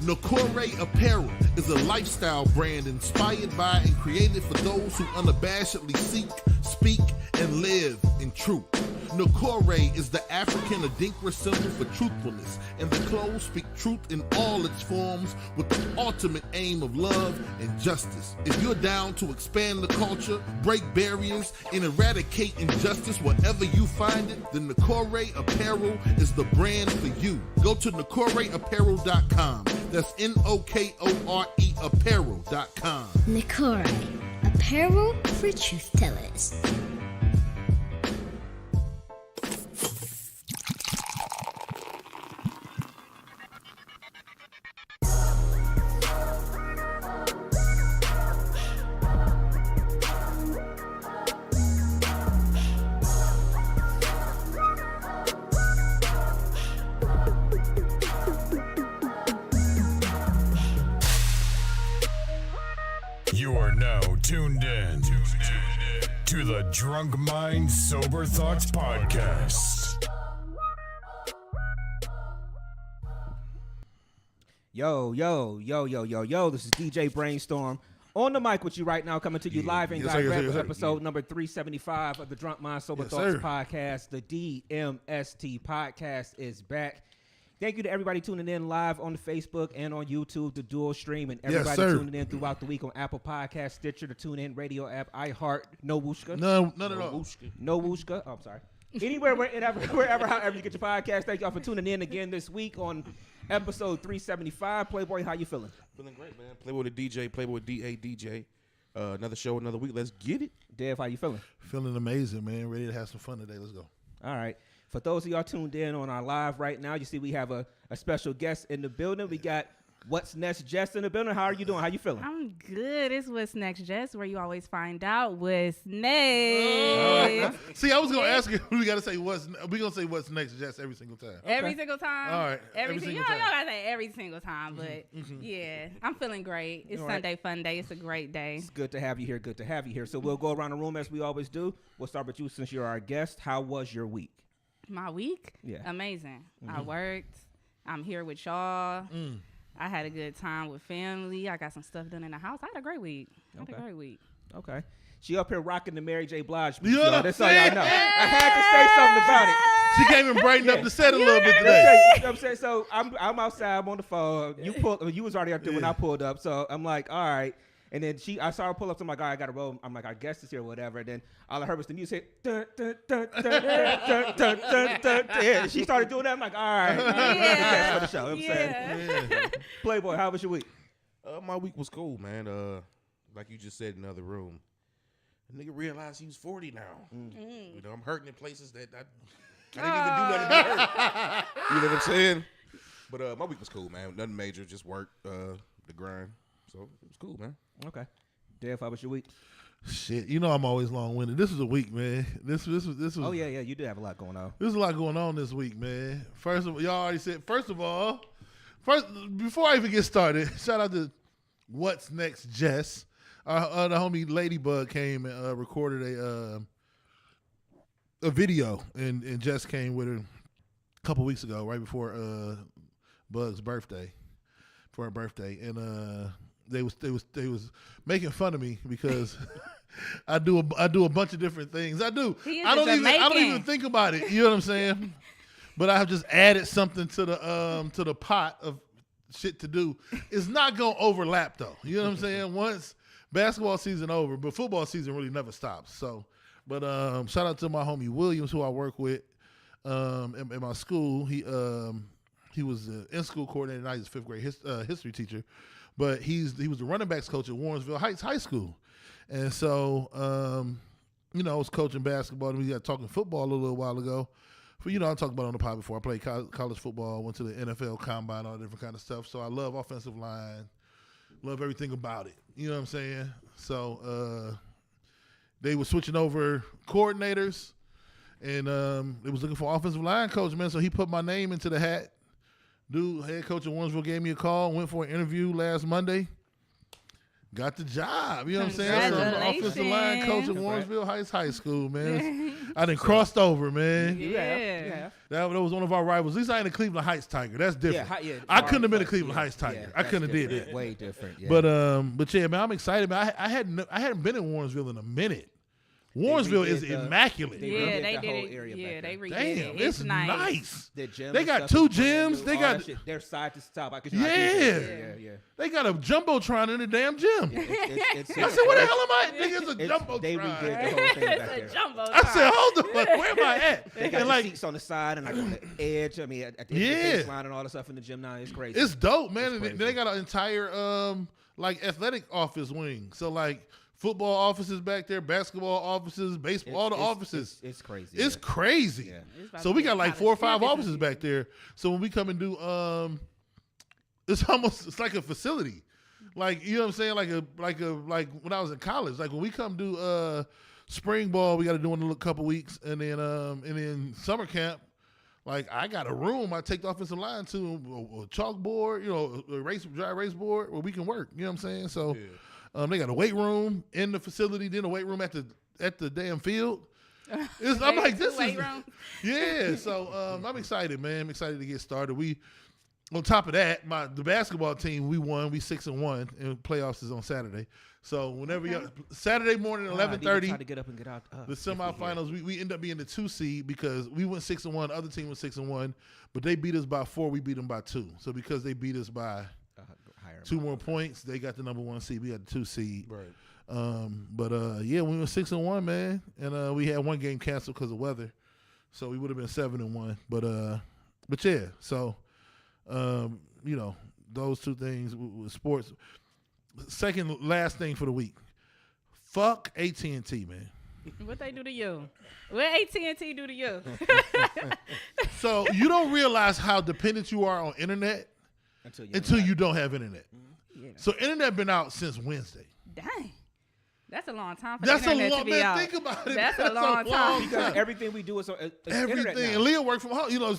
Nakore Apparel is a lifestyle brand inspired by and created for those who unabashedly seek, speak, and live in truth. Nakore is the African Adinkra symbol for truthfulness, and the clothes speak truth in all its forms with the ultimate aim of love and justice. If you're down to expand the culture, break barriers, and eradicate injustice wherever you find it, then Nakore Apparel is the brand for you. Go to NakoreApparel.com. That's Nokore Apparel.com. Nakore, apparel for truth tellers. You are now tuned in to the Drunk Mind Sober Thoughts Podcast. Yo, this is DJ Brainstorm on the mic with you right now, coming to you live and direct with episode number 375 of the Drunk Mind Sober Thoughts Podcast. The DMST Podcast is back. Thank you to everybody tuning in live on the Facebook and on YouTube, the dual stream, and everybody tuning in throughout the week on Apple Podcasts, Stitcher, the TuneIn Radio app, iHeart, No Wooshka. None at all. No Wooshka. Oh, I'm sorry. Anywhere, wherever, however you get your podcast. Thank y'all for tuning in again this week on episode 375. Playboy, how you feeling? Feeling great, man. Playboy the DJ, Playboy DA DJ. Another show, another week. Let's get it. Dev, how you feeling? Feeling amazing, man. Ready to have some fun today. Let's go. All right. For those of y'all tuned in on our live right now, you see we have a special guest in the building. We got What's Next Jess in the building. How are you doing? How you feeling? I'm good. It's What's Next Jess, where you always find out what's next. See, I was going to ask you, we got to say we're going to say What's Next Jess every single time. Every single time. All right. Every single you time. don't gotta say every single time, but yeah, I'm feeling great. It's All right. Sunday fun day. It's a great day. It's good to have you here. Good to have you here. So we'll go around the room as we always do. We'll start with you since you're our guest. How was your week? My week? Yeah. Amazing. I worked. I'm here with y'all. I had a good time with family. I got some stuff done in the house. I had a great week. Okay. She up here rocking the Mary J. Blige. You So know that's what all I'm y'all know. I had to say something about it. She came and brightened up the set a little bit Let me today. tell you, you know what I'm saying? So I'm outside. I'm on the phone. You was already up there when I pulled up. So I'm like, all right. And then I saw her pull up. So I'm like, all right, I got to roll. I'm like, our guest is here or whatever. And then all I heard was the music. Dun, dun, dun, dun, dun, dun, dun, dun, dun. Yeah, she started doing that. I'm like, all right. That's for the show. You know what I'm saying? Playboy, how was your week? My week was cool, man. Like you just said in the other room, the nigga realized he was 40 now. You know, I'm hurting in places that I didn't even do nothing to hurt. You know what I'm saying? But my week was cool, man. Nothing major, just work, the grind. So it was cool, man. Okay. Dev, how was your week? Shit, you know I'm always long-winded. This was a week, man. This was. Oh, yeah, you did have a lot going on. There's a lot going on this week, man. First of all, y'all already said. First, before I even get started, shout out to What's Next Jess. The homie Ladybug came and recorded a video, and Jess came with her a couple weeks ago, right before Bug's birthday, for her birthday, and they was making fun of me because I do a bunch of different things. I do. I don't even think about it. You know what I'm saying? But I have just added something to the pot of shit to do. It's not gonna overlap though. You know what I'm saying? Once basketball season over, but football season really never stops. So, but shout out to my homie Williams, who I work with in my school. He was the in-school coordinator. Now he's a 5th grade history teacher, but he was the running backs coach at Warrensville Heights High School, and so I was coaching basketball, and we got talking football a little while ago. But, I talked about it on the pod before. I played college football, went to the NFL combine, all different kind of stuff. So I love offensive line, love everything about it. You know what I'm saying? So they were switching over coordinators, and they was looking for offensive line coach, man. So he put my name into the hat. Dude, head coach of Warrensville gave me a call, went for an interview last Monday. got the job. You know what I'm saying? So I'm the offensive line coach at Warrensville Heights High School, man. I done crossed over, man. Yeah. That was one of our rivals. At least I ain't a Cleveland Heights Tiger. That's different. I couldn't have been a Cleveland Heights Tiger. I couldn't have did that. Way different. Yeah. But yeah, man, I'm excited. Man, I hadn't been in Warrensville in a minute. Warrensville is immaculate. They did it. Yeah, they redid it. Damn, it's nice. The gym they got 2 gyms. They got they're side to top. Yeah. They got a jumbotron in the damn gym. I said, where the hell am I? Nigga, it's a jumbotron. They redid the whole thing back there. I said, hold on, where am I at? They got the seats on the side and like on the edge. I mean, at the baseline and all the stuff in the gym now. It's crazy. It's dope, man. And they got an entire like athletic office wing. So like football offices back there, basketball offices, baseball, all the offices. It's crazy. It's crazy. Yeah. So we got like 4 or 5 offices back there. So when we come and do, it's like a facility. Like, you know what I'm saying? Like when I was in college, like when we come do spring ball, we got to do it in a couple weeks, and then summer camp. Like I got a room I take the offensive line to, a chalkboard, you know, a dry erase board where we can work. You know what I'm saying? So. Yeah. They got a weight room in the facility, then a weight room at the damn field. I'm like, this is yeah. So I'm excited, man. I'm excited to get started. We, on top of that, the basketball team we won. We 6-1, and playoffs is on Saturday. So whenever Saturday morning 11:30, to get up and get out. The semifinals, we end up being the 2 seed because we went 6-1. The other team was 6-1, but they beat us by 4. We beat them by 2. So because they beat us by 2 more points, they got the number 1 seed. We got the 2 seed. Right. Yeah, we were 6-1, man, and we had 1 game canceled because of weather, so we would have been 7-1. But yeah, so you know, those 2 things with sports. Second last thing for the week. Fuck AT&T, man. What they do to you? What AT&T do to you? So you don't realize how dependent you are on internet until you don't have internet. Yeah. So internet been out since Wednesday. Dang. That's a long time for That's the internet a long, to be man, out. Think about it. That's a long time. Because everything we do is everything. internet now. And Leah worked from home. You know,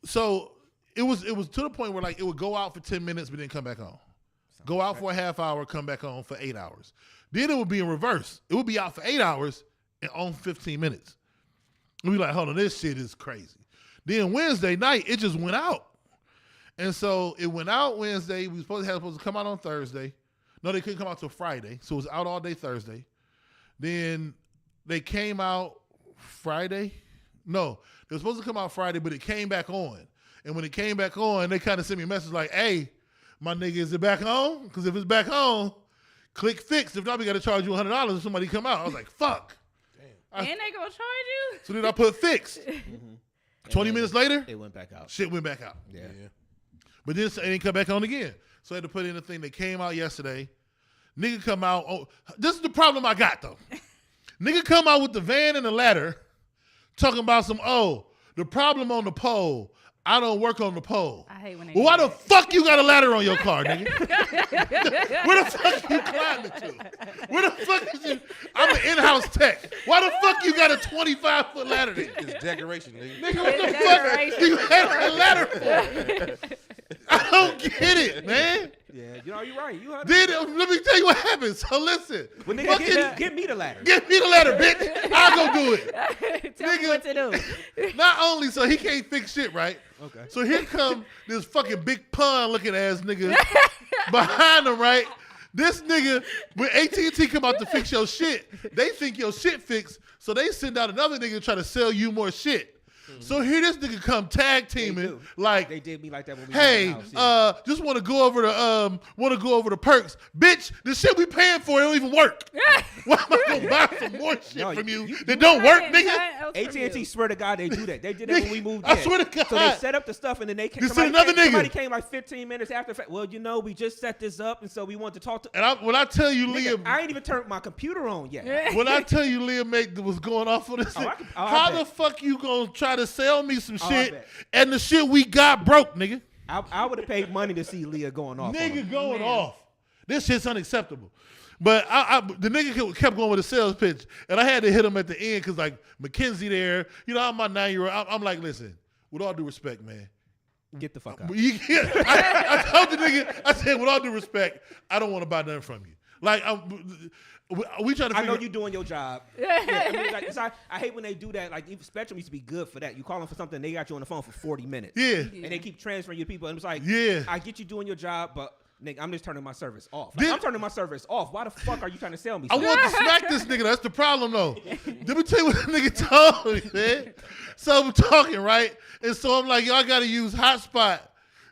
so it was to the point where like it would go out for 10 minutes but then come back on. Go out for a half hour, come back on for 8 hours. Then it would be in reverse. It would be out for 8 hours and on 15 minutes. We'd be like, hold on, this shit is crazy. Then Wednesday night, it just went out. And so it went out Wednesday. We were supposed to come out on Thursday. No, they couldn't come out till Friday. So it was out all day Thursday. Then they came out Friday. No, they were supposed to come out Friday, but it came back on. And when it came back on, they kind of sent me a message like, hey, my nigga, is it back on? Because if it's back on, click fix. If not, we got to charge you $100 if somebody come out. I was like, fuck. Damn. And they going to charge you? So then I put fix. 20 minutes later, it went back out. Shit went back out. Yeah. But then it didn't come back on again. So I had to put in a thing that came out yesterday. Nigga come out. Oh, this is the problem I got, though. Nigga come out with the van and the ladder talking about the problem on the pole. I don't work on the pole. I hate when they why the fuck you got a ladder on your car, nigga? Where the fuck you climbing to? Where the fuck is you? I'm an in-house tech. Why the fuck you got a 25-foot ladder there? It's decoration, nigga. Nigga, what the fuck you had a ladder for? I don't get it, man. Yeah, you're right. Let me tell you what happened. So listen. Well, nigga, get me the ladder. Get me the ladder, bitch. I'll go do it. Tell me what to do. Not only so he can't fix shit, right? Okay. So here come this fucking big pun looking ass nigga behind him, right? This nigga, when AT&T come out to fix your shit, they think your shit fixed, so they send out another nigga to try to sell you more shit. So here this nigga come tag teaming like they did me like that when we hey, went to the house, yeah. Just want to go over the perks. Bitch, the shit we paying for it don't even work. Why am I gonna buy some more shit from you that don't work, nigga? AT&T swear to God they do that. They did that when we moved in. I swear to God. So they set up the stuff and then they came. Somebody came like 15 minutes after. Well, we just set this up and so we want to talk to. And when I tell you, Leah, I ain't even turned my computer on yet. When I tell you, Leah was going off on this, how the fuck you gonna try to sell me some shit and the shit we got broke, nigga? I would have paid money to see Leah going off. Nigga going off. This shit's unacceptable. But the nigga kept going with a sales pitch, and I had to hit him at the end because like Mackenzie there, I'm my 9-year-old. I'm like, listen, with all due respect, man, Get the fuck out. I told the nigga, I said, with all due respect, I don't want to buy nothing from you. Like, we try to. I know you're doing your job. I mean, like, I hate when they do that. Like, even Spectrum used to be good for that. You call them for something, they got you on the phone for 40 minutes. Yeah. And they keep transferring you to people, and it's like, yeah, I get you doing your job, but nigga, I'm just turning my service off. Like, I'm turning my service off. Why the fuck are you trying to sell me something? I want to smack this nigga. That's the problem, though. Let me tell you what the nigga told me, man. So I'm talking, right? And so I'm like, yo, I got to use hotspot.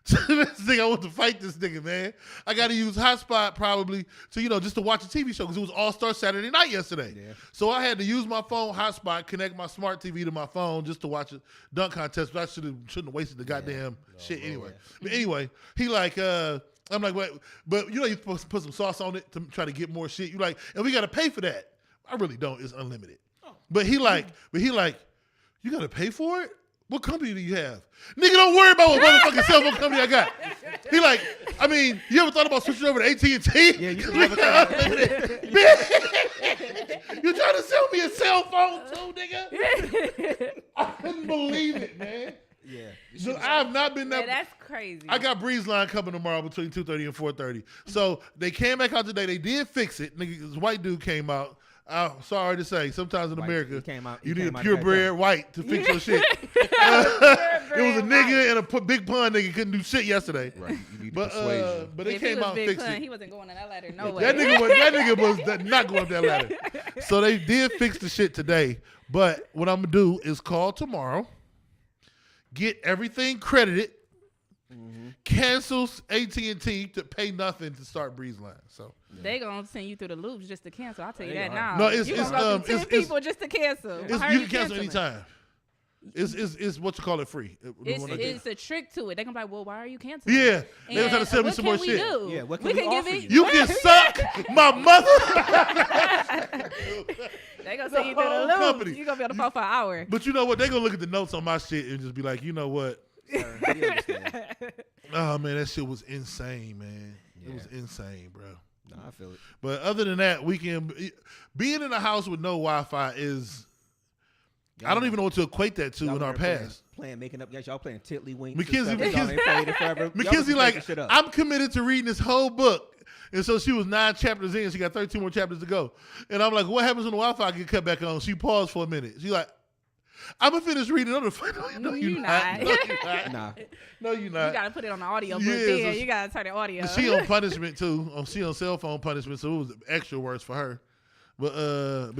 This nigga, I want to fight this nigga, man. I got to use hotspot probably to, just to watch a TV show because it was All-Star Saturday Night yesterday. Yeah. So I had to use my phone hotspot, connect my smart TV to my phone just to watch a dunk contest. But I shouldn't have wasted the goddamn shit anyway. But anyway, he like, I'm like, wait, but you're supposed to put some sauce on it to try to get more shit. You like, and we got to pay for that. I really don't. It's unlimited. Oh. But he like, you got to pay for it? What company do you have? Nigga, don't worry about what motherfucking cell phone company I got. He like, I mean, you ever thought about switching over to AT&T? Yeah, you never thought about it. You trying to sell me a cell phone too, nigga? I couldn't believe it, man. Yeah. So I have not been that. Yeah, that's crazy. I got Breeze Line coming tomorrow between 2:30 and 4:30. So they came back out today. They did fix it. Nigga, this white dude came out. I'm sorry to say, sometimes in America, you need a purebred white to fix your shit. It was a nigga and a big pun nigga couldn't do shit yesterday. Right. You need persuasion. But they came out and fixed it. He wasn't going on that ladder, no way. That nigga was not going up that ladder. So they did fix the shit today. But what I'm going to do is call tomorrow, get everything credited, cancels AT&T to pay nothing to start Breeze Line. So they gonna send you through the loops just to cancel. I'll tell you that now. No, it's people just to cancel. You can cancel anytime. It's what you call it free. It's a trick to it. They gonna be like, well, why are you canceling? Yeah, they were trying to sell me some more shit. Yeah, what we can give offer it. You can suck my mother. They gonna send you through the loops. You gonna be on the phone for an hour. But you know what? They gonna look at the notes on my shit and just be like, you know what? Oh man, that shit was insane, man. It was insane, bro. No, I feel it. But other than that, being in a house with no Wi-Fi is. I don't even know what to equate that to in our past. Making up. Y'all playing Tiddlywinks. Mackenzie like, I'm committed to reading this whole book. And so she was 9 chapters in. She got 13 more chapters to go. And I'm like, what happens when the Wi-Fi get cut back on? She paused for a minute. She's like, I'm going to finish reading another. No, you're not. No, you're not. Nah. No, you're not. You got to put it on the audio book then. You got to turn the audio. She on punishment, too. She on cell phone punishment, so it was extra worse for her. But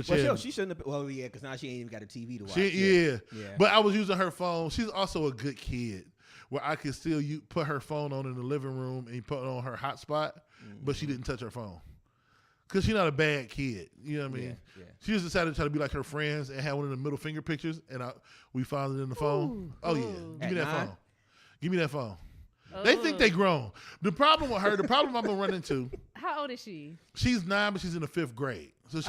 yeah. She shouldn't have. Well, yeah, because now she ain't even got a TV to watch. Yeah. But I was using her phone. She's also a good kid, where I could still put her phone on in the living room and put on her hotspot, but she didn't touch her phone. Because she's not a bad kid. You know what I mean? Yeah. She just decided to try to be like her friends and have one of the middle finger pictures, and we found it in the phone. Oh, yeah. Give me that phone. Give me that phone. They think they grown. The problem with her, the problem I'm going to run into. How old is she? She's 9, but she's in the 5th grade. So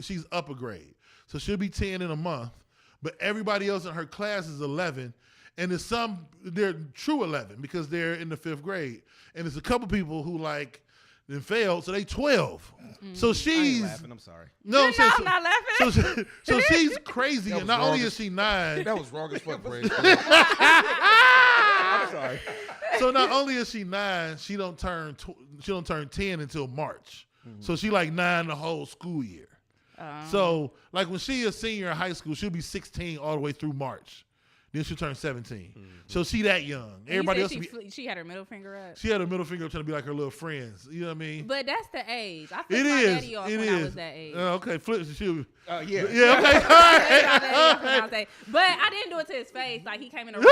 she's up a grade. So she'll be 10 in a month. But everybody else in her class is 11. And there's they're true 11 because they're in the 5th grade. And there's a couple people who then failed, so they 12. So she's. I ain't laughing, I'm sorry. No, I'm not laughing. So she's crazy, and not only is she 9. That was wrong as fuck, Brad. I'm sorry. So not only is she 9, she don't turn 10 until March. So she 9 the whole school year. So when she is senior in high school, she'll be 16 all the way through March. Then she'll turn 17. So she that young. Everybody else she had her middle finger up. She had her middle finger up trying to be like her little friends. You know what I mean? But that's the age. I flipped my daddy off when I was that age. Okay, flip the shoe. Yeah. Yeah, okay. All right. But I didn't do it to his face. Like he came in the room.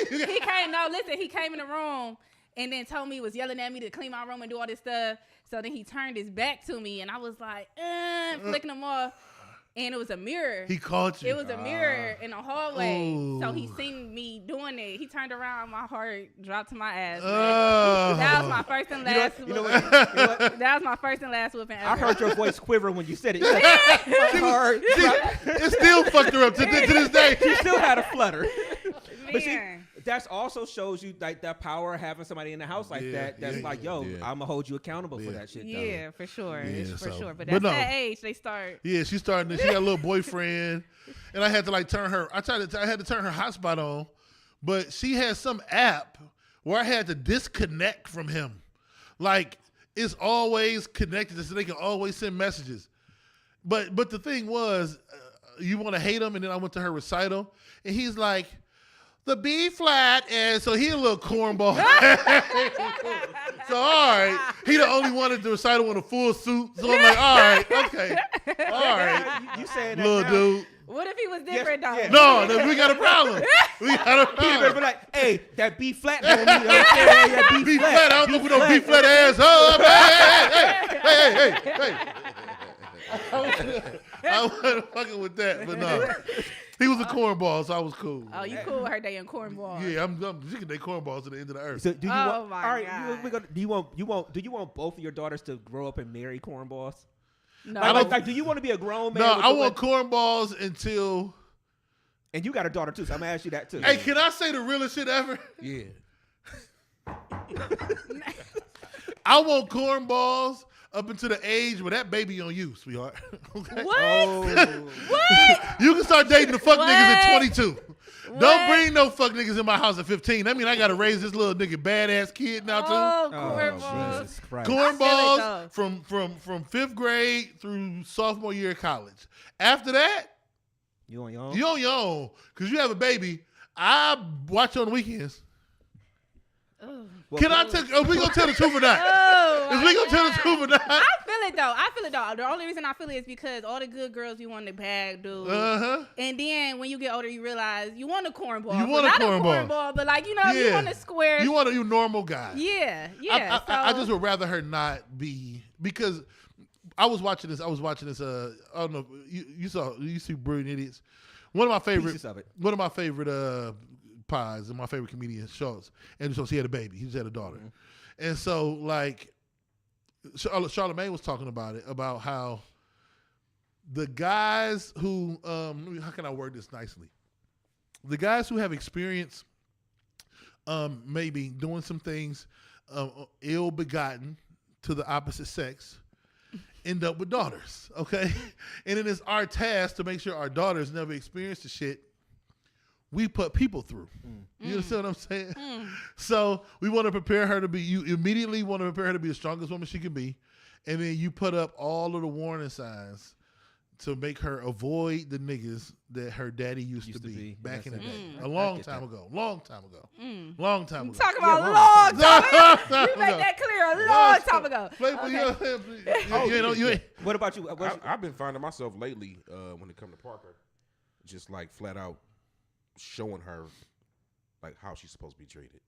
He came in the room and then told me he was yelling at me to clean my room and do all this stuff. So then he turned his back to me and I was like, flicking him off. And it was a mirror. He caught you. It was a mirror in the hallway. Ooh. So he seen me doing it. He turned around, my heart dropped to my ass. That was my first and last whooping. You know what? That was my first and last whooping ever. I heard your voice quiver when you said it. It still fucked her up to this day. She still had a flutter. But see, that also shows you that power of having somebody in the house like that. That's I'm gonna hold you accountable for that shit. Yeah, for sure. Yeah, for sure. But that's that age they start. Yeah, she started. She got a little boyfriend, and I had to turn her. I had to turn her hotspot on, but she had some app where I had to disconnect from him. Like, it's always connected so they can always send messages. But the thing was, you want to hate him, and then I went to her recital, and he's like, the B flat, and so he a little cornball. So all right, he the only one at the recital in a full suit. So I'm like, all right, okay, all right, You saying that little now. dude. What if he was different though? yeah. No, we got a problem. We got a He better problem. be like, hey, that B flat, homie. That B flat, I don't go with no B flat ass up. Hey. I wasn't fucking with that, but no. He was a cornball, so I was cool. Oh, you cool with her day in cornball? Yeah, I'm drinking their cornballs to the end of the earth. So do you Oh want? my all right, God. do you want both of your daughters to grow up and marry cornballs? No. Like, do you want to be a grown man? No, with I the- want cornballs until. And you got a daughter too, so I'm gonna ask you that too. Hey, can I say the realest shit ever? Yeah. I want cornballs up until the age where that baby on you, sweetheart. Okay? What? Oh. You can start dating the fuck niggas at What? 22. What? Don't bring no fuck niggas in my house at 15. That mean I gotta raise this little nigga badass kid now too. Oh, Oh, cornballs. Jesus Christ. Cornballs though. from 5th grade through sophomore year of college. After that, You on your own? you on your own because you have a baby. I watch you on the weekends. Well, Can I tell? Are we gonna tell the truth or not? Oh, Is my we gonna tell the God. truth or not? I feel it though. The only reason I feel it is because all the good girls you want the bag, dude. And then when you get older, you realize you want a cornball. You want a not cornball. but like you want a square. You want a normal guy. Yeah. I So- just would rather her not be because I was watching this. I don't know. You see Brilliant Idiots. One of my favorite. Pieces of it. One of my favorite pies and my favorite comedian Schultz. And so he had a baby. He just had a daughter. Mm-hmm. And so like Charlamagne was talking about it, about how the guys who how can I word this nicely? The guys who have experience maybe doing some things ill-begotten to the opposite sex end up with daughters, okay? And it is our task to make sure our daughters never experience the shit we put people through. You understand what I'm saying? So we want to prepare her to be, you immediately want to prepare her to be the strongest woman she can be. And then you put up all of the warning signs to make her avoid the niggas that her daddy used to be back in the day. A long time ago. Long time ago. Talk about a long time. You make that clear a long time ago. You ain't. What about you? I've been finding myself lately when it comes to Parker, just like flat out showing her like how she's supposed to be treated,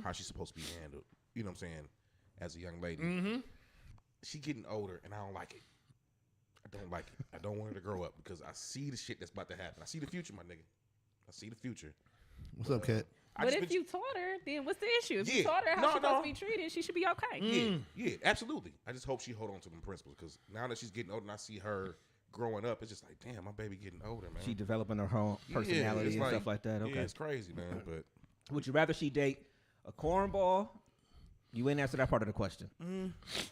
how she's supposed to be handled. You know what I'm saying? As a young lady, she getting older, and I don't like it. I don't like it. I don't want her to grow up because I see the shit that's about to happen. I see the future, my nigga. I see the future. What's up, Kat? But if you taught her, then what's the issue? If you Yeah. taught her how No, she's supposed no. to be treated, she should be okay. Yeah, absolutely. I just hope she hold on to them principles because now that she's getting older and I see her growing up, it's just like, damn, my baby getting older, man. She developing her own Yeah, personality it's and stuff like that. Okay. Yeah, it's crazy, man. But Would you rather she date a cornball? You ain't answer that part of the question.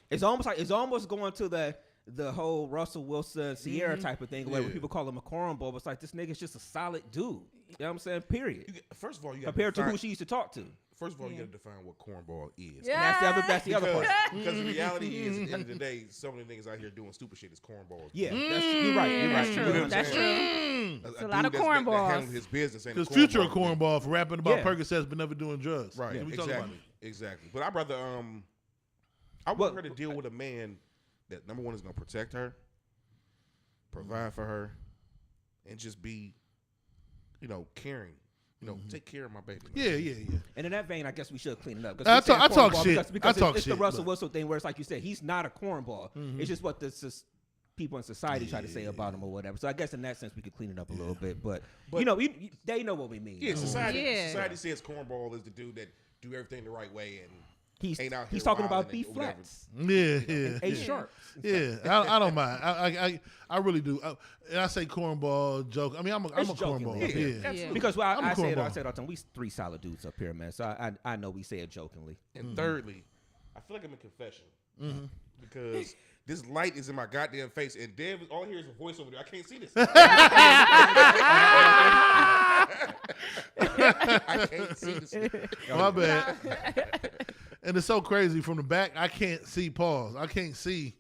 It's almost going to the whole Russell Wilson Sierra type of thing where Yeah. people call him a cornball, but it's like this nigga's just a solid dude. You know what I'm saying? Period. first of all, you gotta Compared to define, who she used to talk to. First of all, you got to define what cornball is. Yeah. That's the other part. Because the reality is, at the end of the day, some of the niggas out here doing stupid shit is cornballs. Yeah, you're right. You're right. That's You true. know what I'm That's saying? true. A a lot of dude that cornballs. handled his business ain't a Because Future a cornball. cornball for rapping about Yeah. Percocets but never doing drugs. Right, Yeah, we talking about exactly. But I'd rather, I want her to deal with a man that, number one, is going to protect her, provide for her, and just be, caring. Take care of my baby. man. Yeah. And in that vein, I guess we should clean it up. 'Cause I we said talk cornball shit. Because I talk it's the shit, Russell but- Wilson thing where it's like you said, he's not a cornball. It's just what the people in society try to say about him or whatever. So I guess in that sense, we could clean it up a little bit. But they know what we mean. Yeah, society Yeah. says cornball is the dude that do everything the right way and He's ain't out here he's talking about wilding B and whatever. flats, Yeah. A sharp. Yeah, I don't mind. I really do. And I say cornball joke. I mean, I'm a It's jokingly. cornball. Yeah. Yeah. Because I'm a I say it cornball. all the time. We three solid dudes up here, man. So I know we say it jokingly. And thirdly, I feel like I'm in confession because This light is in my goddamn face, and Dev, all I hear is a voice over there. I can't see this. I can't see this. My bad. And it's so crazy. From the back, I can't see Pause. I can't see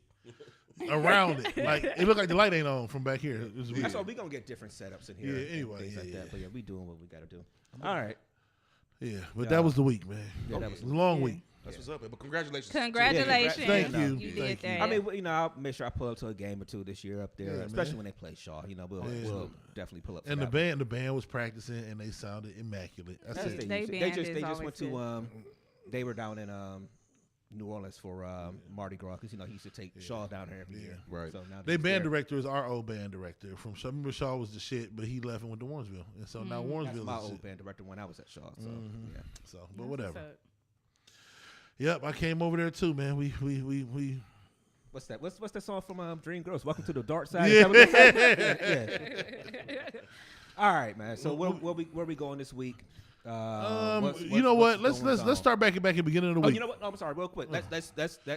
around it. Like, it looked like the light ain't on from back here. That's why we going to get different setups in here. Yeah, anyway. Things like that. But yeah, we doing what we got to do. All right. Yeah, but that was the week, man. Yeah, that was a long week. That's what's up, man. But congratulations. Congratulations. Thank you. You Thank did you. that. I mean, you know, I'll make sure I pull up to a game or two this year up there, Yeah, especially man. when they play Shaw. You know, we'll definitely pull up. For And the that band was practicing, and they sounded immaculate. That's one. it. They They band just is went always to they were down in New Orleans for Mardi Gras because he used to take Shaw down there every year. Right. So now Their he's band there. director is our old band director. Remember Shaw was the shit, but he left and went to Warrensville, and so now That's Warrensville my is old shit. band director when I was at Shaw. So yeah. So, but That's whatever. what's up. Yep, I came over there too, man. We What's that? What's that song from Dream Girls? Welcome to the Dark Side. Is that what they say? Yeah. All right, man. So where we going this week? you know what? Let's start back at the beginning of the Oh, week. you know what? I'm sorry, real quick. Let's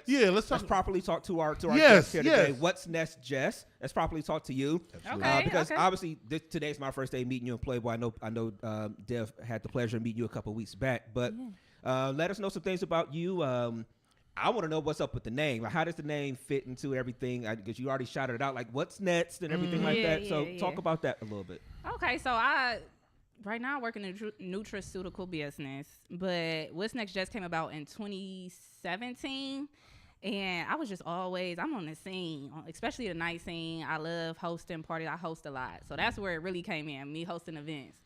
Yeah, let's talk. Let's properly talk to our Yes, guest here today. yes. What's next, Jess? Let's properly talk to you. Okay, because okay. obviously today's my first day meeting you in Playboy. I know Dev had the pleasure of meeting you a couple weeks back, but let us know some things about you. I want to know what's up with the name. Like, how does the name fit into everything? Because you already shouted it out, like what's next and everything like Yeah, that. So yeah, talk yeah. about that a little bit. Okay, so right now I work in the nutraceutical business, but What's Next just came about in 2017. And I was just I'm on the scene, especially the night scene. I love hosting parties. I host a lot. So that's where it really came in, me hosting events.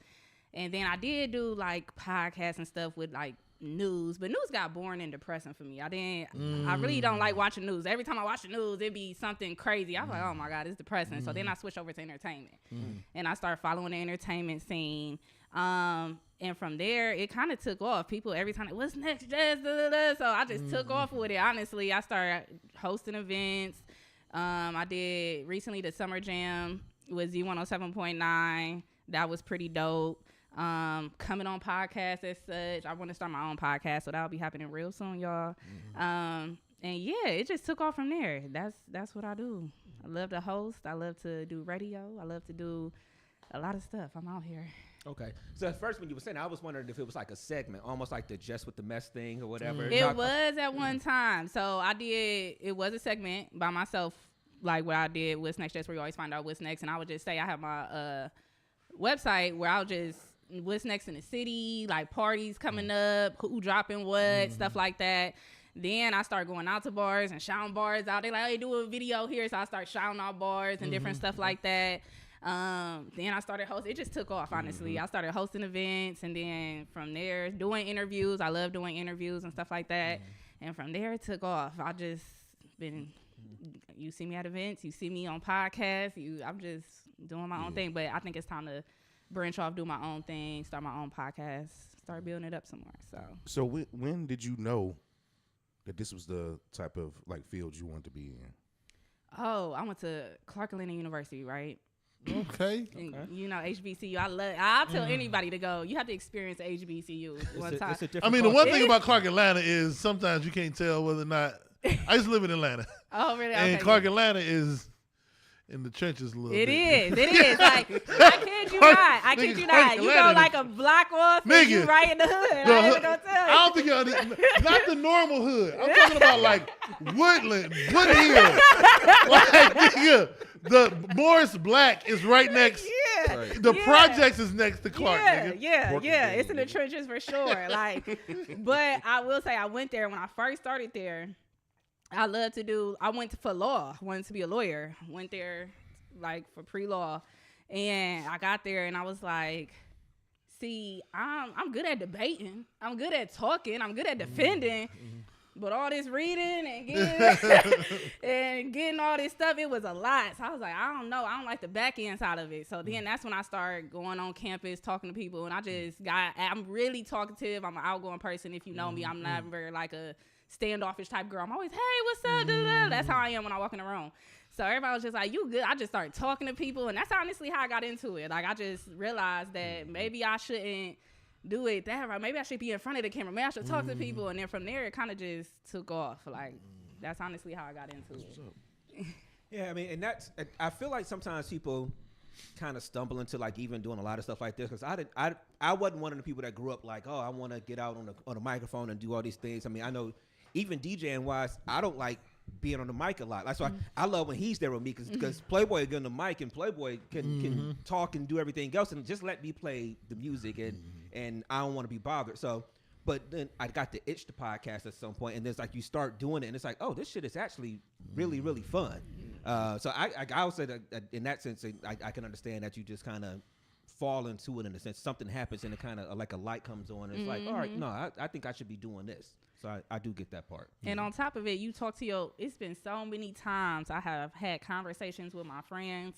And then I did do like podcasts and stuff with like news, but news got boring and depressing for me. I really don't like watching news. Every time I watch the news, it'd be something crazy. I was like, oh my God, it's depressing. So then I switched over to entertainment and I started following the entertainment scene. And from there, it kind of took off. People every time, what's next, Jazz? So I just took off with it. Honestly, I started hosting events. I did recently the Summer Jam with Z107.9. That was pretty dope. Coming on podcasts as such. I want to start my own podcast, so that'll be happening real soon, y'all. And yeah, it just took off from there. That's what I do. I love to host. I love to do radio. I love to do a lot of stuff. I'm out here. Okay. So at first when you were saying, I was wondering if it was like a segment, almost like the Just with the Mess thing or whatever. It was at one time. So it was a segment by myself, like what I did, What's Next, just where you always find out what's next. And I would just say I have my website where I'll just what's next in the city, like parties coming up, who dropping what, stuff like that. Then I start going out to bars and shouting bars out. They like, hey, do a video here. So I start shouting out bars and different stuff like that. Then I started hosting. It just took off, honestly. I started hosting events, and then from there, doing interviews. I love doing interviews and stuff like that. And from there, it took off. I just been, you see me at events, you see me on podcasts. I'm just doing my own thing. But I think it's time to branch off, do my own thing, start my own podcast, start building it up some more. So when did you know that this was the type of like field you wanted to be in? Oh, I went to Clark Atlanta University, right? Okay. And, you know, HBCU. I'll tell anybody to go. You have to experience HBCU one time. It's a different I mean, the culture. one thing about Clark Atlanta is sometimes you can't tell whether or not. I used to live in Atlanta, Oh, really? and Okay, Clark yeah. Atlanta is in the trenches a little It bit. is. Like, I kid you not. I kid Nigga, you Clark not. You go Atlanta like a block off, and Nigga. you right in the hood. The I ain't hood- gonna tell I you. don't think y'all not the normal hood. I'm talking about like Woodland, Woodhill. Like nigga, the Morris Black is right next. Yeah. The Yeah. projects is next to Clark. Yeah, nigga. yeah, Working yeah. day, It's in the nigga. trenches for sure. Like, but I will say, I went there when I first started there. I went for law. I wanted to be a lawyer. Went there like for pre-law, and I got there and I was like, see, I'm good at debating. I'm good at talking. I'm good at defending. But all this reading and getting all this stuff, it was a lot. So I was like, I don't know. I don't like the back end side of it. So then that's when I started going on campus, talking to people. And I'm really talkative. I'm an outgoing person. If you know me, I'm never like a standoffish type girl. I'm always, hey, what's up? Da-da-da. That's how I am when I walk in the room. So everybody was just like, you good? I just started talking to people. And that's honestly how I got into it. Like, I just realized that maybe I shouldn't do it that right. Maybe I should be in front of the camera. Maybe I should talk to people. And then from there, it kind of just took off. Like, that's honestly how I got into it. Yeah, I mean, and I feel like sometimes people kind of stumble into like even doing a lot of stuff like this because I wasn't one of the people that grew up like, oh, I want to get out on a microphone and do all these things. I mean, I know even DJing wise, I don't like being on the mic a lot. That's why I love when he's there with me because Playboy get on the mic and Playboy can talk and do everything else and just let me play the music and I don't want to be bothered. So, but then I got the itch to podcast at some point, and there's like you start doing it and it's like, oh, this shit is actually really, really fun. So I would say that in that sense, I can understand that you just kind of fall into it in a sense. Something happens and it kind of like a light comes on. And it's like, all right, no, I think I should be doing this. So I do get that part. And on top of it, you talk to it's been so many times I have had conversations with my friends,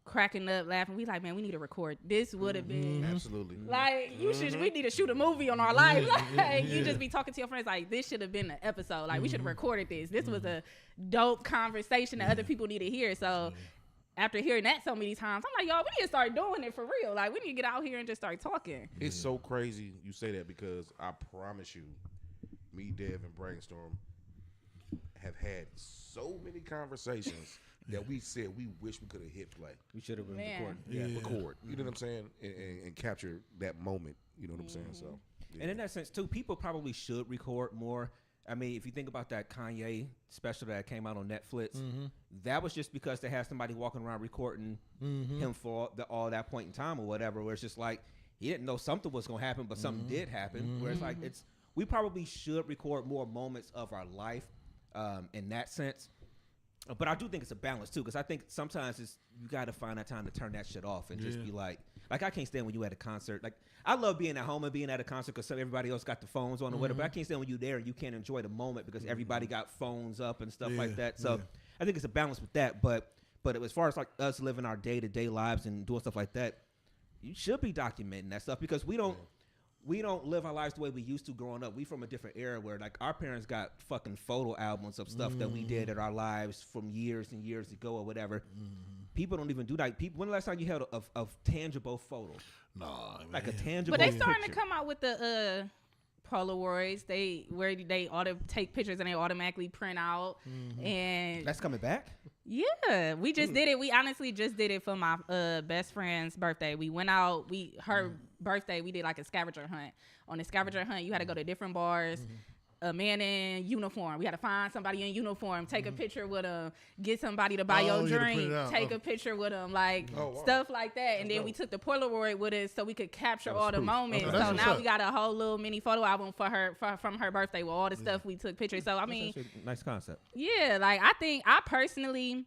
cracking up, laughing. We like, man, we need to record. This would have been Absolutely. like we need to shoot a movie on our life. Like you just be talking to your friends like this should have been an episode. Like we should have recorded this. This was a dope conversation that other people need to hear. So after hearing that so many times, I'm like, y'all, we need to start doing it for real. Like we need to get out here and just start talking. It's so crazy you say that because I promise you, me, Dev, and Brainstorm have had so many conversations that we said we wish we could have hit play. We should have been recording. Yeah, record. You know what I'm saying? And capture that moment. You know what I'm saying? So, yeah. And in that sense, too, people probably should record more. I mean, if you think about that Kanye special that came out on Netflix, that was just because they had somebody walking around recording him for all that point in time or whatever, where it's just like he didn't know something was going to happen, but something did happen. Where it's like we probably should record more moments of our life in that sense. But I do think it's a balance too, because I think sometimes you got to find that time to turn that shit off and just be like I can't stand when you at a concert. Like I love being at home and being at a concert because everybody else got the phones on or whatever. But I can't stand when you're there and you can't enjoy the moment because everybody got phones up and stuff like that. So I think it's a balance with that. But as far as like us living our day-to-day lives and doing stuff like that, you should be documenting that stuff because we don't live our lives the way we used to growing up. We from a different era where like our parents got fucking photo albums of stuff that we did in our lives from years and years ago or whatever. People don't even do that. When the last time you had a tangible photo? Nah, man. Like a tangible But they starting picture. to come out with the Polaroids. They take pictures and they automatically print out. And That's coming back? yeah, we just did it. We honestly just did it for my best friend's birthday. We went out. Her birthday, we did like a scavenger hunt. On the scavenger hunt, you had to go to different bars. A man in uniform. We had to find somebody in uniform, take a picture with them, get somebody to buy your drink, take a picture with them, like stuff like that. And then we took the Polaroid with us so we could capture all the moments. So now we got a whole little mini photo album for her from her birthday with all the stuff we took pictures. So I mean, nice concept. yeah, like I personally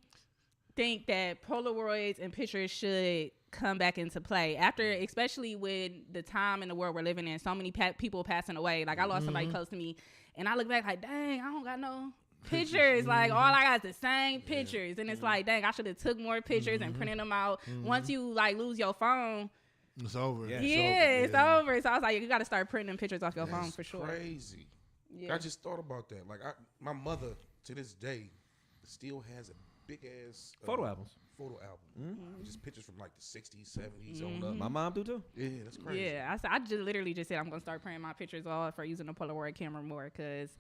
think that Polaroids and pictures should come back into play after, especially with the time in the world we're living in, so many people passing away. Like I lost somebody close to me and I look back like, dang, I don't got no pictures. Like all I got is the same pictures. And it's like, dang, I should have took more pictures and printed them out. Once you like lose your phone, it's over. It's over. So I was like, you got to start printing pictures off your phone for sure. Crazy. Yeah. I just thought about that. Like my mother to this day still has a big ass Photo albums. Just pictures from like the 60s, 70s on up. My mom do too. Yeah, that's crazy. Yeah, I just literally just said I'm gonna start printing my pictures off for using the Polaroid camera more because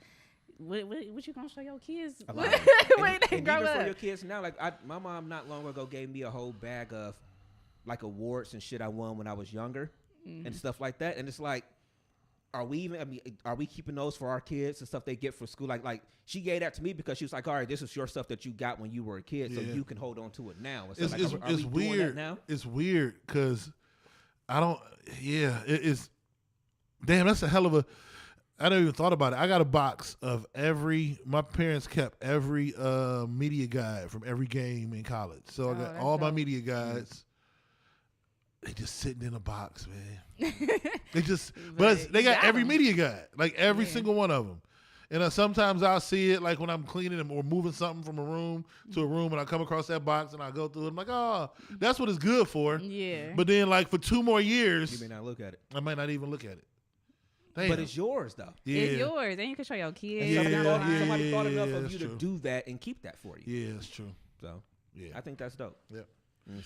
what you gonna show your kids when they grow even up? for your kids now, like my mom not long ago gave me a whole bag of like awards and shit I won when I was younger and stuff like that, and it's like, are we keeping those for our kids and stuff they get for school? Like she gave that to me because she was like, all right, this is your stuff that you got when you were a kid, so you can hold on to it now. It's we weird. Doing that now? It's weird because I don't. Yeah, it's. Damn, that's a hell of a. I never even thought about it. I got a box of my parents kept every media guide from every game in college. So I got all my media guides. They just sitting in a box, man. They got every media guide, like every single one of them. And sometimes I'll see it, like when I'm cleaning them or moving something from a room to a room, and I come across that box and I go through it. I'm like, oh, that's what it's good for. Yeah. But then, like for 2 more years, You may not look at it, I might not even look at it. Damn. but it's yours though. Yeah. It's yours, and you can show your kids. Somebody thought enough of that's you to true. do that and keep that for you. Yeah, that's true. So Yeah. I think that's dope. Yep.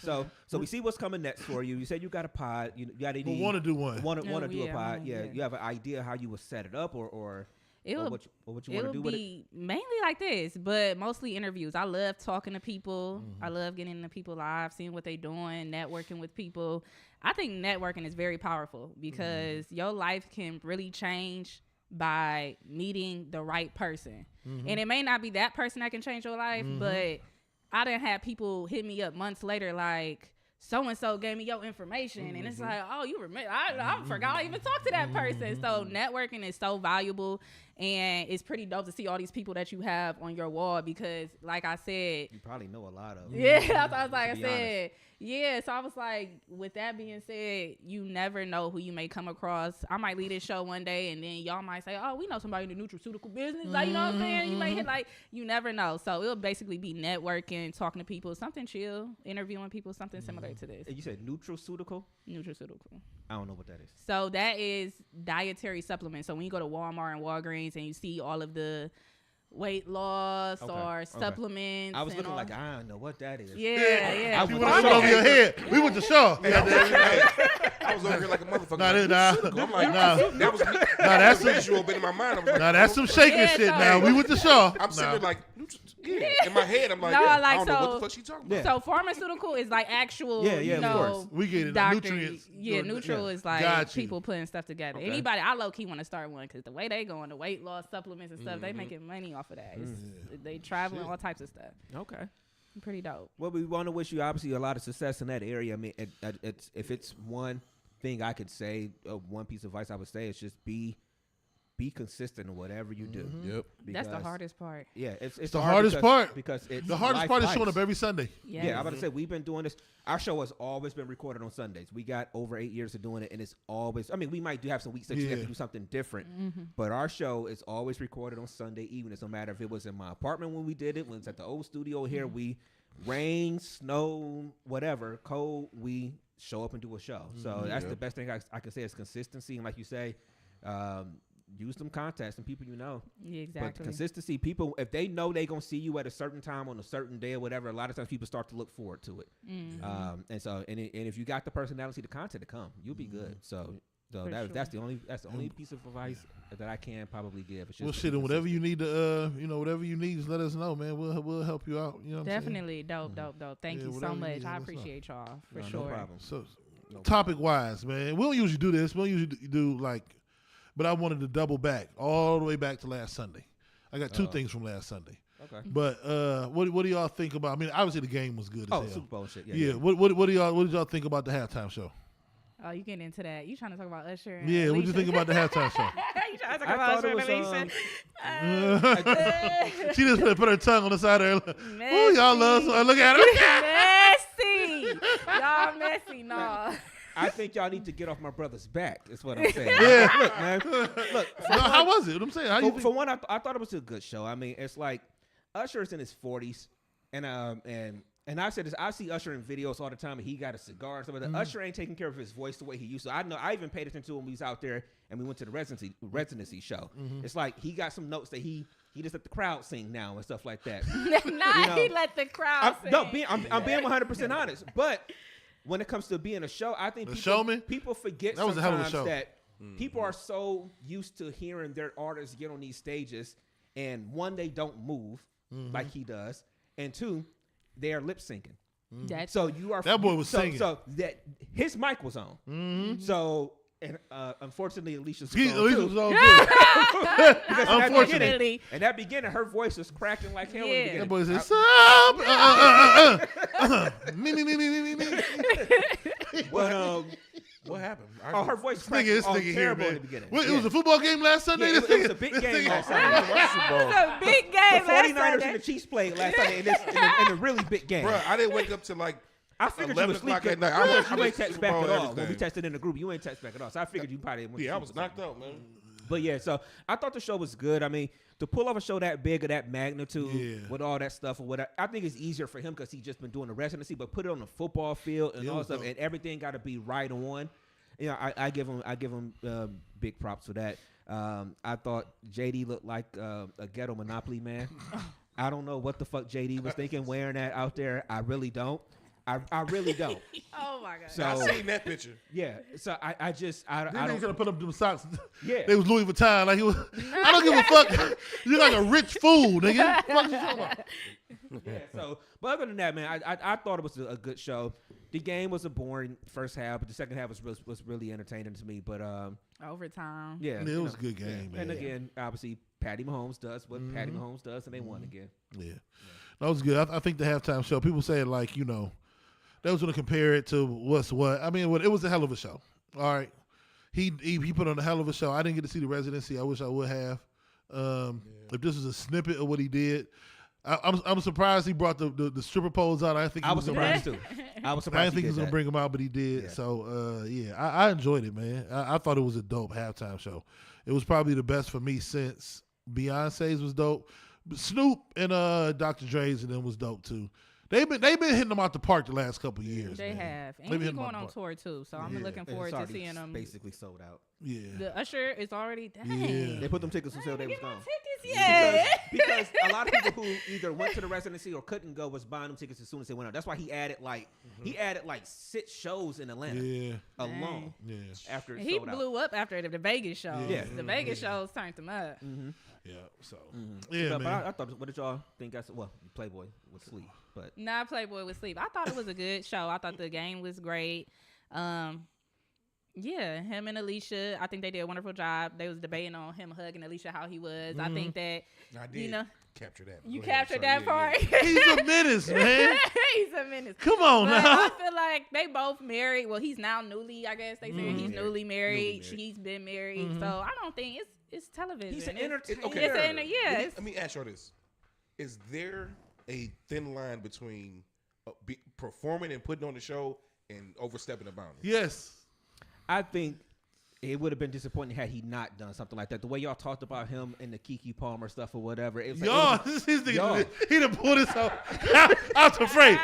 So we see what's coming next for you. You said you got a pod. You got any? But want to do one. Want to do a Yeah, pod? Yeah. yeah. You have an idea how you would set it up, or It Or will, what you want to do with it? be mainly like this, but mostly interviews. I love talking to people. I love getting into people's lives, seeing what they're doing, networking with people. I think networking is very powerful because your life can really change by meeting the right person. And it may not be that person that can change your life, but I done had people hit me up months later like, so-and-so gave me your information. And it's like, oh, you remember, I forgot I even talked to that person. So networking is so valuable, and it's pretty dope to see all these people that you have on your wall because, like I said, You probably know a lot of them. yeah, that's what I was like, I be said, yeah. So I was like, with that being said, you never know who you may come across. I might lead this show one day, and then y'all might say, oh, we know somebody in the nutraceutical business. Like, you know what I'm saying? You may hit, like, you never know. So it'll basically be networking, talking to people, something chill, interviewing people, something similar to this. And you said nutraceutical? Nutraceutical. I don't know what that is. So that is dietary supplements. So when you go to Walmart and Walgreens and you see all of the weight loss or supplements. I was and looking all- like, I don't know what that is. Yeah. I You was went Shaw. over your head. We went to Shaw. I was over here like a motherfucker. Nah, like, nah, I'm like, nah. that was me. that's That was visual, but in my mind, I was like, Now that's some shaking Yeah, shit. so- Now we went to Shaw. I'm sitting Nah. there like, yeah. In my head, I'm like, No, yeah, like, I don't know what so- the fuck she talking about. Yeah. So pharmaceutical is like actual, Yeah, you of know, course. We get it. doctor. Nutrients. Yeah, neutral is like Got you. people putting stuff together. Okay. Anybody, I low key want to start one because the way they going, the weight loss supplements and stuff, they making money off of that. They traveling all types of stuff. Okay. Pretty dope. Well, we want to wish you obviously a lot of success in that area. I mean, it's if it's one thing I could say, one piece of advice I would say is just be consistent in whatever you do. Yep. That's the Because- hardest part. Yeah, it's the hard hardest because- part. because it's The hardest life part is showing bites. up every Sunday. Yes. Yeah, I'm about to say we've been doing this. Our show has always been recorded on Sundays. We got over 8 years of doing it, and it's always. I mean, we might have some weeks that you have to Yeah. do something different, but our show is always recorded on Sunday evenings. No matter if it was in my apartment when we did it, when it's at the old studio here, we rain, snow, whatever, cold, we show up and do a show. So that's the best thing I can say is consistency, and like you say, use them contacts and people you know. Yeah, But exactly. consistency, people, if they know they're going to see you at a certain time on a certain day or whatever, a lot of times people start to look forward to it. And so, and if you got the personality, the content to come, you'll be good. So For that's the only piece of advice that I can probably give. It's just Well, to shit, be and whatever consistent. you need to, whatever you need, just let us know, man. We'll help you out. You know what Definitely dope. Thank Yeah, you so whatever you much. need, I let us know. appreciate y'all for No, sure. No problem. I'm saying? So, topic wise, man, we don't usually do this. We don't usually do like, but I wanted to double back all the way back to last Sunday. I got two things from last Sunday. Okay. But what do y'all think about? I mean, obviously the game was good as Oh, hell. Super Bowl shit. Yeah. What did y'all think about the halftime show? Oh, you getting into that? You trying to talk about Usher? And Yeah, what did you Alicia? think about the halftime show? You trying to talk I about thought Usher it and was, Alicia? She just put her tongue on the side of her. Messy. Oh, y'all love. Look at her. Messy. Y'all messy. No. I think y'all need to get off my brother's back. Is what I'm saying. Yeah. Look, man. Look. No, how was it? What I'm saying, how you For one, I thought it was a good show. I mean, it's like Usher's in his 40s, and I said this. I see Usher in videos all the time, and he got a cigar and stuff like that. Usher ain't taking care of his voice the way he used to. I know. I even paid attention to him when he was out there, and we went to the residency show. It's like he got some notes that he just let the crowd sing now and stuff like that. Nah, he let the crowd sing. I'm being 100% honest, but when it comes to being a show, I think The showman? people forget That was a hell of a sometimes show. that people are so used to hearing their artists get on these stages, and one, they don't move like he does, and two, they are lip syncing. That's So you are That boy was so, singing. So that his mic was on. So and unfortunately, Alicia's was on Alicia too. was on good. Because in that Unfortunately. beginning- in that beginning, her voice was cracking like hell. Yeah. In the That beginning. boy said, me. But What happened? her voice This cracked nigga here, terrible in man. the beginning. What, It Yeah. was a football game last Sunday. Yeah, This it was nigga- a big this game nigga- last Sunday. It's a big The game. 49ers last and Sunday. the Chiefs played last Sunday in a really big game. Bro, I didn't wake up till like I figured you 11 was asleep. o'clock at night. You ain't text back at all. When we everything. texted in the group, you ain't text back at all. So I figured you probably went to Yeah, I sleep was or something. knocked out, man. But yeah, so I thought the show was good. I mean, to pull off a show that big or that magnitude Yeah. with all that stuff or whatever, I think it's easier for him because he's just been doing the residency. But put it on the football field and Yeah, all that stuff, so- and everything got to be right on. You know, I give him big props for that. I thought JD looked like a ghetto Monopoly man. I don't know what the fuck JD was thinking wearing that out there. I really don't. I really don't. Oh my god. So I seen that picture. yeah, so I just I These niggas don't. gonna put up them socks. Yeah. They was Louis Vuitton. Like, I don't give a fuck. You're like a rich fool, nigga. Fuck you talking about? Yeah. So, but other than that, man, I thought it was a good show. The game was a boring first half, but the second half was really entertaining to me. But Overtime. yeah, It was a good game, man. And again, obviously, Patty Mahomes does what Patty Mahomes does, and they won again. Yeah. That was good. I think the halftime show, people say, like, you know, they was going to compare it to what's what. I mean, it was a hell of a show. All right. He put on a hell of a show. I didn't get to see the residency. I wish I would have. If this was a snippet of what he did. I'm surprised he brought the stripper poles out. I was surprised too. I was surprised. I didn't think he was going to bring them out, but he did. Yeah. So, I enjoyed it, man. I thought it was a dope halftime show. It was probably the best for me since Beyonce's was dope. But Snoop and Dr. Dre's and them was dope too. They've been hitting them out the park the last couple of years. They man. have. And They been he's hitting them going out on the park. tour too. So I'm looking And forward it's to already seeing them. basically sold out. Yeah. The Usher is already dang. Yeah. They put them tickets until they was Get my gone. tickets yet. Because a lot of people who either went to the residency or couldn't go was buying them tickets as soon as they went out. That's why he added like 6 shows in Atlanta Yeah. alone Yeah. after it He sold out. blew up after the Vegas shows. Yeah. The Vegas shows turned him up. Yeah. So yeah, But man. I thought, what did y'all think? Well, Playboy was sleep, but Nah, Playboy was asleep. I thought it was a good show. I thought the game was great. Yeah, him and Alicia, I think they did a wonderful job. They was debating on him hugging Alicia, how he was. I think that, I did you know, capture that. you Go ahead. captured Sorry. that part. He's a menace, man. He's a menace. Come on But now. I feel like they both married. Well, he's now newly, I guess they said. He's newly married. She's been married. So I don't think it's television. he's an It's- entertainer. Okay. It's yeah. Let me ask you this: is there a thin line between performing and putting on the show and overstepping the boundary? Yes. I think it would have been disappointing had he not done something like that. The way y'all talked about him and the Keke Palmer stuff or whatever. It was like, Y'all, it was- this is y'all. he done pulled this out the frame.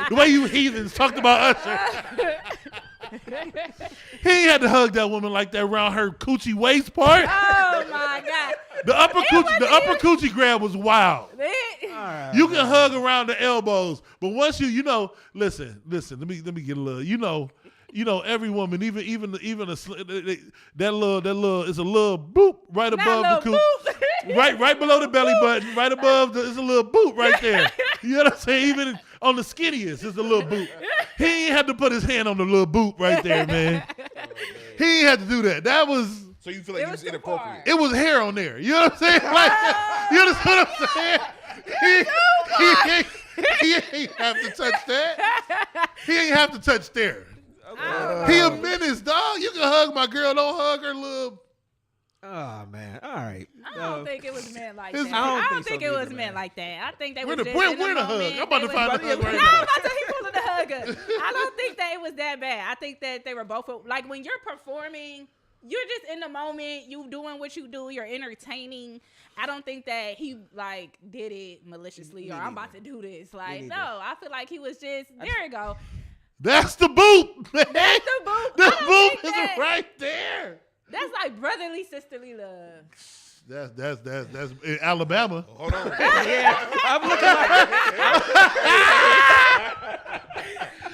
The way you heathens talked about Usher. He ain't had to hug that woman like that around her coochie waist part. Oh my God. The upper coochie grab was wild. You can hug around the elbows, but once listen. Let me get a little. You know, every woman, even that little, it's a little boop right above the coochie, right below the belly button, right above it's a little boop right there. You know what I'm saying? Even on the skinniest, it's a little boop. He ain't had to put his hand on the little boop right there, man. He ain't had to do that. That was. So you feel like it was inappropriate? It was hair on there. You know what I'm saying? Like, you understand what I'm saying? He ain't have to touch that. He ain't have to touch there. He a menace, dog. You can hug my girl. Don't hug her little. Oh man! All right. I don't think it was meant like His- that. I I don't don't think think so it was neither, meant man. like that. I think they Where was the just in where the moment. hug? I'm about to They find was- the hug right No, now. I'm about to he pulling the hug up. I don't think that it was that bad. I think that they were both like when you're performing, you're just in the moment. You doing what you do. You're entertaining. I don't think that he like did it maliciously or I'm about to do this. Like no, I feel like he was just there. You go. That's the boop, man. That's the boop. The I don't boop think is that- right there. That's like brotherly, sisterly love. That's in Alabama. Hold on. I'm looking like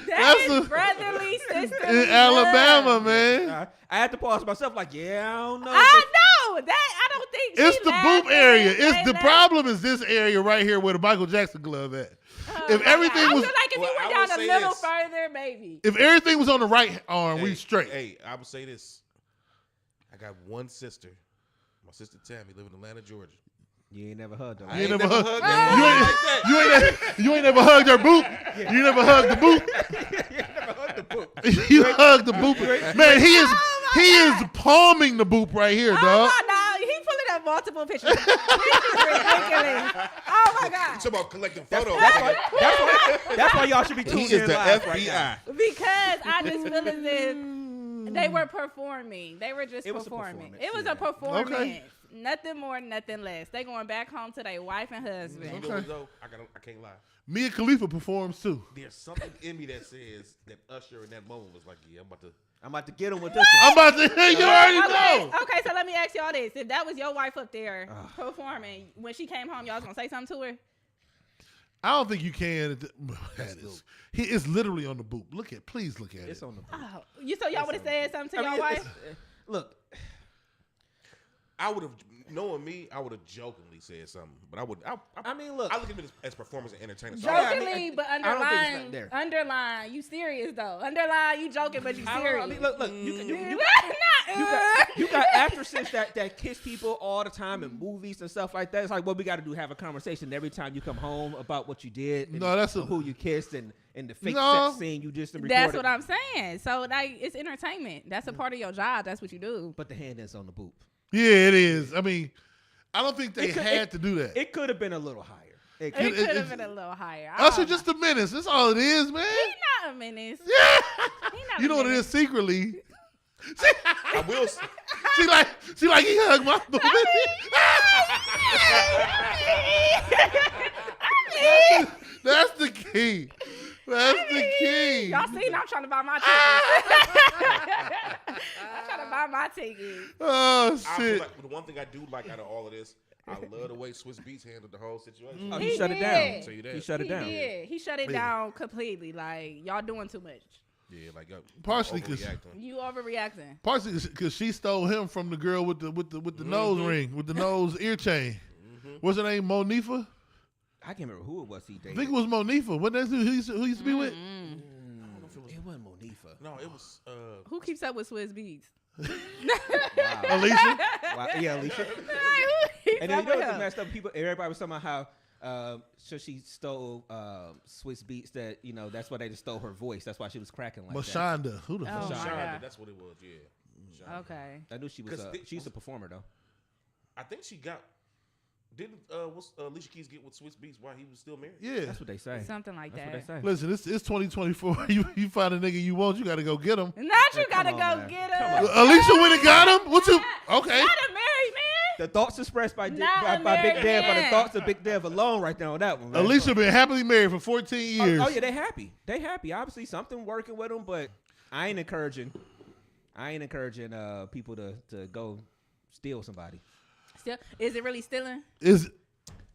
That's That is a- brotherly, sisterly In Alabama, love. man. I had to pause myself. Like, yeah, I don't know. I know that. I don't think It's she the laughed boop area. at it. It's They the laughed. problem is this area right here where the Michael Jackson glove at. If my everything God. was I feel like if Well, you I went would down a say little this. further, maybe. if everything was on the right arm, we straight. Hey, I would say this. I got one sister. My sister Tammy live in Atlanta, Georgia. You ain't never hugged her. I ain't ain't never never hugged- hugged You that ain't, woman like that. you ain't never hugged her boop. You never hugged the boop. You hugged the boop. Man, he is palming the boop right here, dog. Oh no, he pulling up multiple pictures. This is ridiculous. Oh my You God. talking about collecting photos? That's why y'all should be He tuned is in the live FBI. right now. Because I just feel as if they were performing. They were just It was a performing. performance, It was yeah. a performance. Okay. Nothing more, nothing less. They going back home to their wife and husband. You know what, though? I can't lie. Mia Khalifa performs too. There's something in me that says that Usher in that moment was like, yeah, I'm about to get him with this one. I'm about to. You already know. Okay, so let me ask y'all this: if that was your wife up there performing, when she came home, y'all was gonna say something to her? I don't think you can. It's literally on the boot. Please look at it. It's on the boot. Oh, so y'all would have said something to y'all wife? Look, I would have, knowing me, I would have jokingly said something, but I would. I mean, look. I look at it as performance and entertainment. Jokingly, but I don't think it's nothing there. underline, you serious though. Underline, you joking, but you serious. I mean, look. You got actresses that kiss people all the time in movies and stuff like that. It's like what we got to do: have a conversation every time you come home about what you did. And who you kissed and the fake sex scene you just recorded. That's what I'm saying. So like, it's entertainment. That's a part of your job. That's what you do. But the hand is on the boob. Yeah, it is. I mean, I don't think they had to do that. It could have been a little higher. It could have been a little higher. Usher just a menace. That's all it is, man. He's not a menace. Yeah. He not You know a what it menace. is secretly. I will. She like he hugged my boob. That's the key. That's the key. Y'all seen I'm trying to buy my tickets. I'm trying to buy my tickets. Oh I feel shit. like the one thing I do like out of all of this, I love the way Swiss Beats handled the whole situation. Oh, He he shut it did. down. So you He did. shut it down. He shut it down completely. Like, y'all doing too much. Yeah, like Partially 'cause- overreacting. You overreacting. Partially because she stole him from the girl with the nose ring, with the nose ear chain. What's her name? Monifa? I can't remember who it was he I dated. think it was Monifa. What that's who he used to be with? It wasn't Monifa. No, it was. Who keeps up with Swiss Beats? Wow. Alicia? Wow. Yeah, Alicia. Like, who keeps And then up you know with what's him? messed up? People, everybody was talking about how so she stole Swiss Beats. That that's why they just stole her voice. That's why she was cracking like that. Mashonda. Who the Oh, fuck? my Shonda, God. that's what it was. Yeah. Shonda. Okay. I knew she was. 'Cause She's a performer though. I think she got. Didn't what's Alicia Keys get with Swiss Beats while he was still married? Yeah. That's what they say. Something like That's that. what they say. Listen, it's 2024. You find a nigga you want, you got to go get him. Not you gotta come go on, man. get Come him. Alicia went and got him? What you? Okay. Not a married man. The thoughts expressed by Not a by Big married Dev, by the man. thoughts of Big Dev alone, right there on that one. Man. Alicia been happily married for 14 years. Oh yeah, they happy. They happy. Obviously, something working with them, but I ain't encouraging people to go steal somebody. Still, is it really stealing? If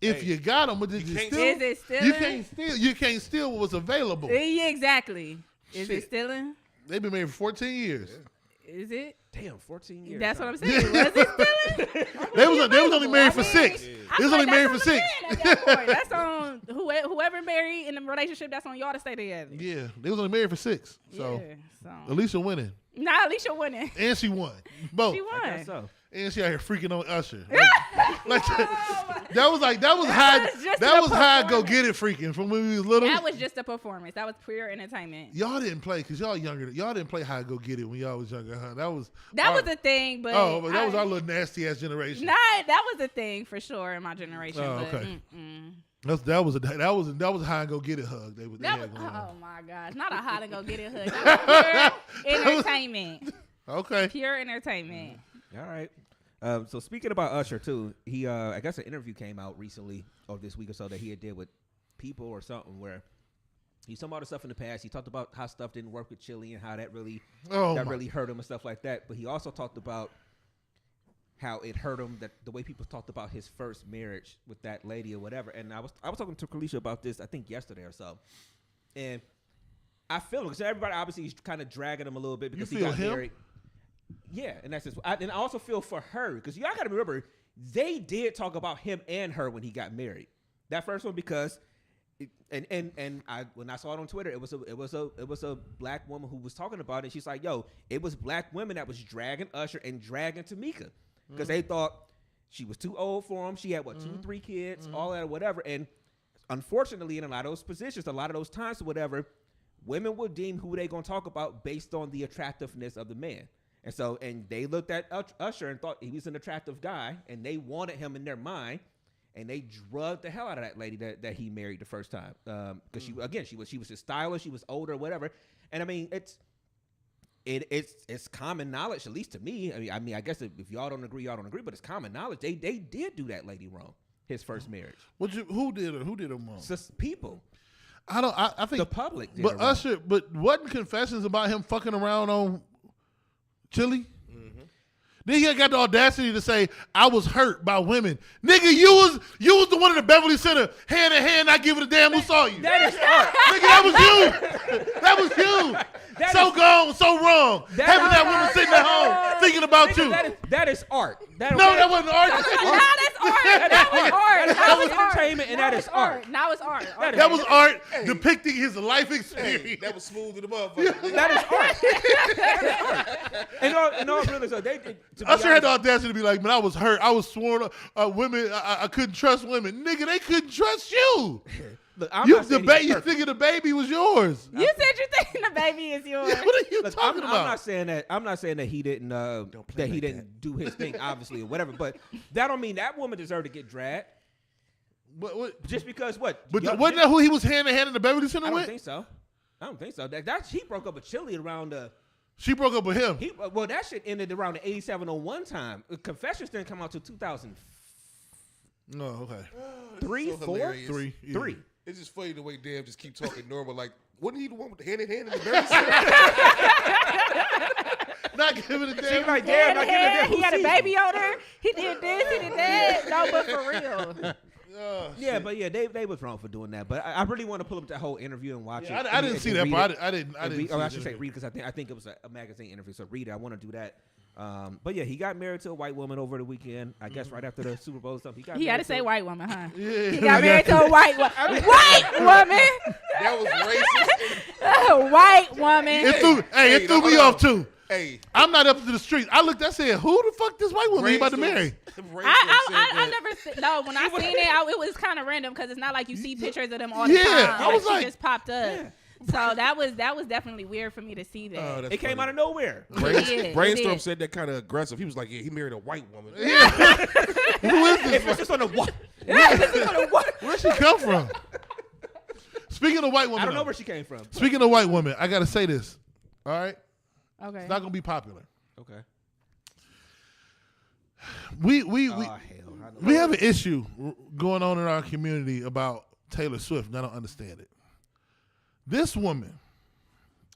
Hey, you got them, but did you can't- steal? Is it stealing? You can't steal. You can't steal what was available. Yeah, exactly. Is it Shit. stealing? They've been married for 14 years. Is it? Damn, 14 years. That's what I'm saying. Was it stealing? They was only married for I mean, 6. They was only married for 6. At that point. That's on whoever married in the relationship. That's on y'all to stay together. Yeah, they was only married for 6. So Yeah, so. Alicia winning, Nah, Alicia winning. and she won both. She I won. guess so. And she out here freaking on Usher. That was high. was just That a was high. Go performance. get it freaking from when we was little. That was just a performance. That was pure entertainment. Y'all didn't play because y'all younger. Y'all didn't play high go get it when y'all was younger, huh? That was a thing, but but that was our little nasty ass generation. Nah, that was a thing for sure in my generation. Oh, but, okay. mm-mm. That was a high go get it hug. They That had was, going on. oh my gosh, not a how to go get it hood. That was pure entertainment. Okay. Pure entertainment. All right. So speaking about Usher too, he I guess an interview came out recently or this week or so that he had did with People or something where he's talking about the stuff in the past. He talked about how stuff didn't work with Chili and how that really really hurt him and stuff like that. But he also talked about how it hurt him that the way people talked about his first marriage with that lady or whatever. And I was talking to Kalisha about this I think yesterday or so, and I feel because everybody obviously is kind of dragging him a little bit because he feel got him? married. Yeah, and that's just, and I also feel for her because y'all got to remember they did talk about him and her when he got married. That first one because, and I when I saw it on Twitter, it was a black woman who was talking about it. She's like, "Yo, it was black women that was dragging Usher and dragging Tamika because they thought she was too old for him. She had 2-3 kids, all that or whatever." And unfortunately, in a lot of those positions, a lot of those times or whatever, women will deem who they gonna talk about based on the attractiveness of the man. And so, and they looked at Usher and thought he was an attractive guy, and they wanted him in their mind, and they drugged the hell out of that lady that he married the first time. Because she was his stylist, she was older, whatever. And I mean, it's common knowledge, at least to me. I mean, I guess if y'all don't agree, but it's common knowledge. They did do that lady wrong. His first marriage. Who did her wrong? Just people. I think The public did But her wrong. Usher, but wasn't confessions about him fucking around on Chili? Then he got the audacity to say, I was hurt by women. Nigga, you was the one in the Beverly Center, hand in hand, not giving a damn who saw you. That is art. Nigga, that was you. That was you. Gone, so wrong. Having that woman sitting at home thinking about you. That is art. That wasn't art. That's art. That was art. That was entertainment, and that is art. Now it's art. That was art depicting his life experience. Hey, that was smooth to the motherfucker. That is art. And all really, so they did. Usher had the audacity to be like, man, I was hurt. I was sworn women. I couldn't trust women. Nigga, they couldn't trust you. Look, You thinking the baby was yours. You said you thinking the baby is yours. What are you talking about? I'm not saying that he didn't didn't do his thing, obviously, or whatever. But that don't mean that woman deserved to get dragged. What? Just because what? But wasn't that who he was hand in hand in the Beverly Center with? I don't think so. That he broke up with Chili around She broke up with him. Well, that shit ended around the 8701 time. Confessions didn't come out till 2000. No, okay. 3, so 4, hilarious. 3. Yeah. 3. It's just funny the way Damn just keep talking normal. Like, wasn't he the one with the hand in hand in the Beverly Center? Not giving a damn. She like, damn, not giving a damn. He had a baby on her. He did this, he did that. No, but for real. Yeah, but yeah, they was wrong for doing that. But I really want to pull up that whole interview and watch it. I didn't see that part. I didn't. I should say read because I think it was a magazine interview. So read it. I want to do that. But yeah, he got married to a white woman over the weekend. I guess right after the Super Bowl stuff. He had to say white woman, huh? Yeah. He got married to a white woman. White woman. That was racist. White woman. It threw me off too. Hey, I'm not up to the street. I looked. I said, "Who the fuck this white woman he about to marry?" I never. No, when I seen it, it was kind of random because it's not like you see pictures of them all the time. I was like, she just popped up. Yeah. So that was definitely weird for me to see that. It came out of nowhere. Brainstorm said that kind of aggressive. He was like, "Yeah, he married a white woman." Yeah. Who is this? If it's just on the what? Where'd she come from? Speaking of white women, I don't know where she came from. Speaking of white women, I gotta say this. All right. Okay. It's not gonna be popular. Okay. We have an issue going on in our community about Taylor Swift, and I don't understand it. This woman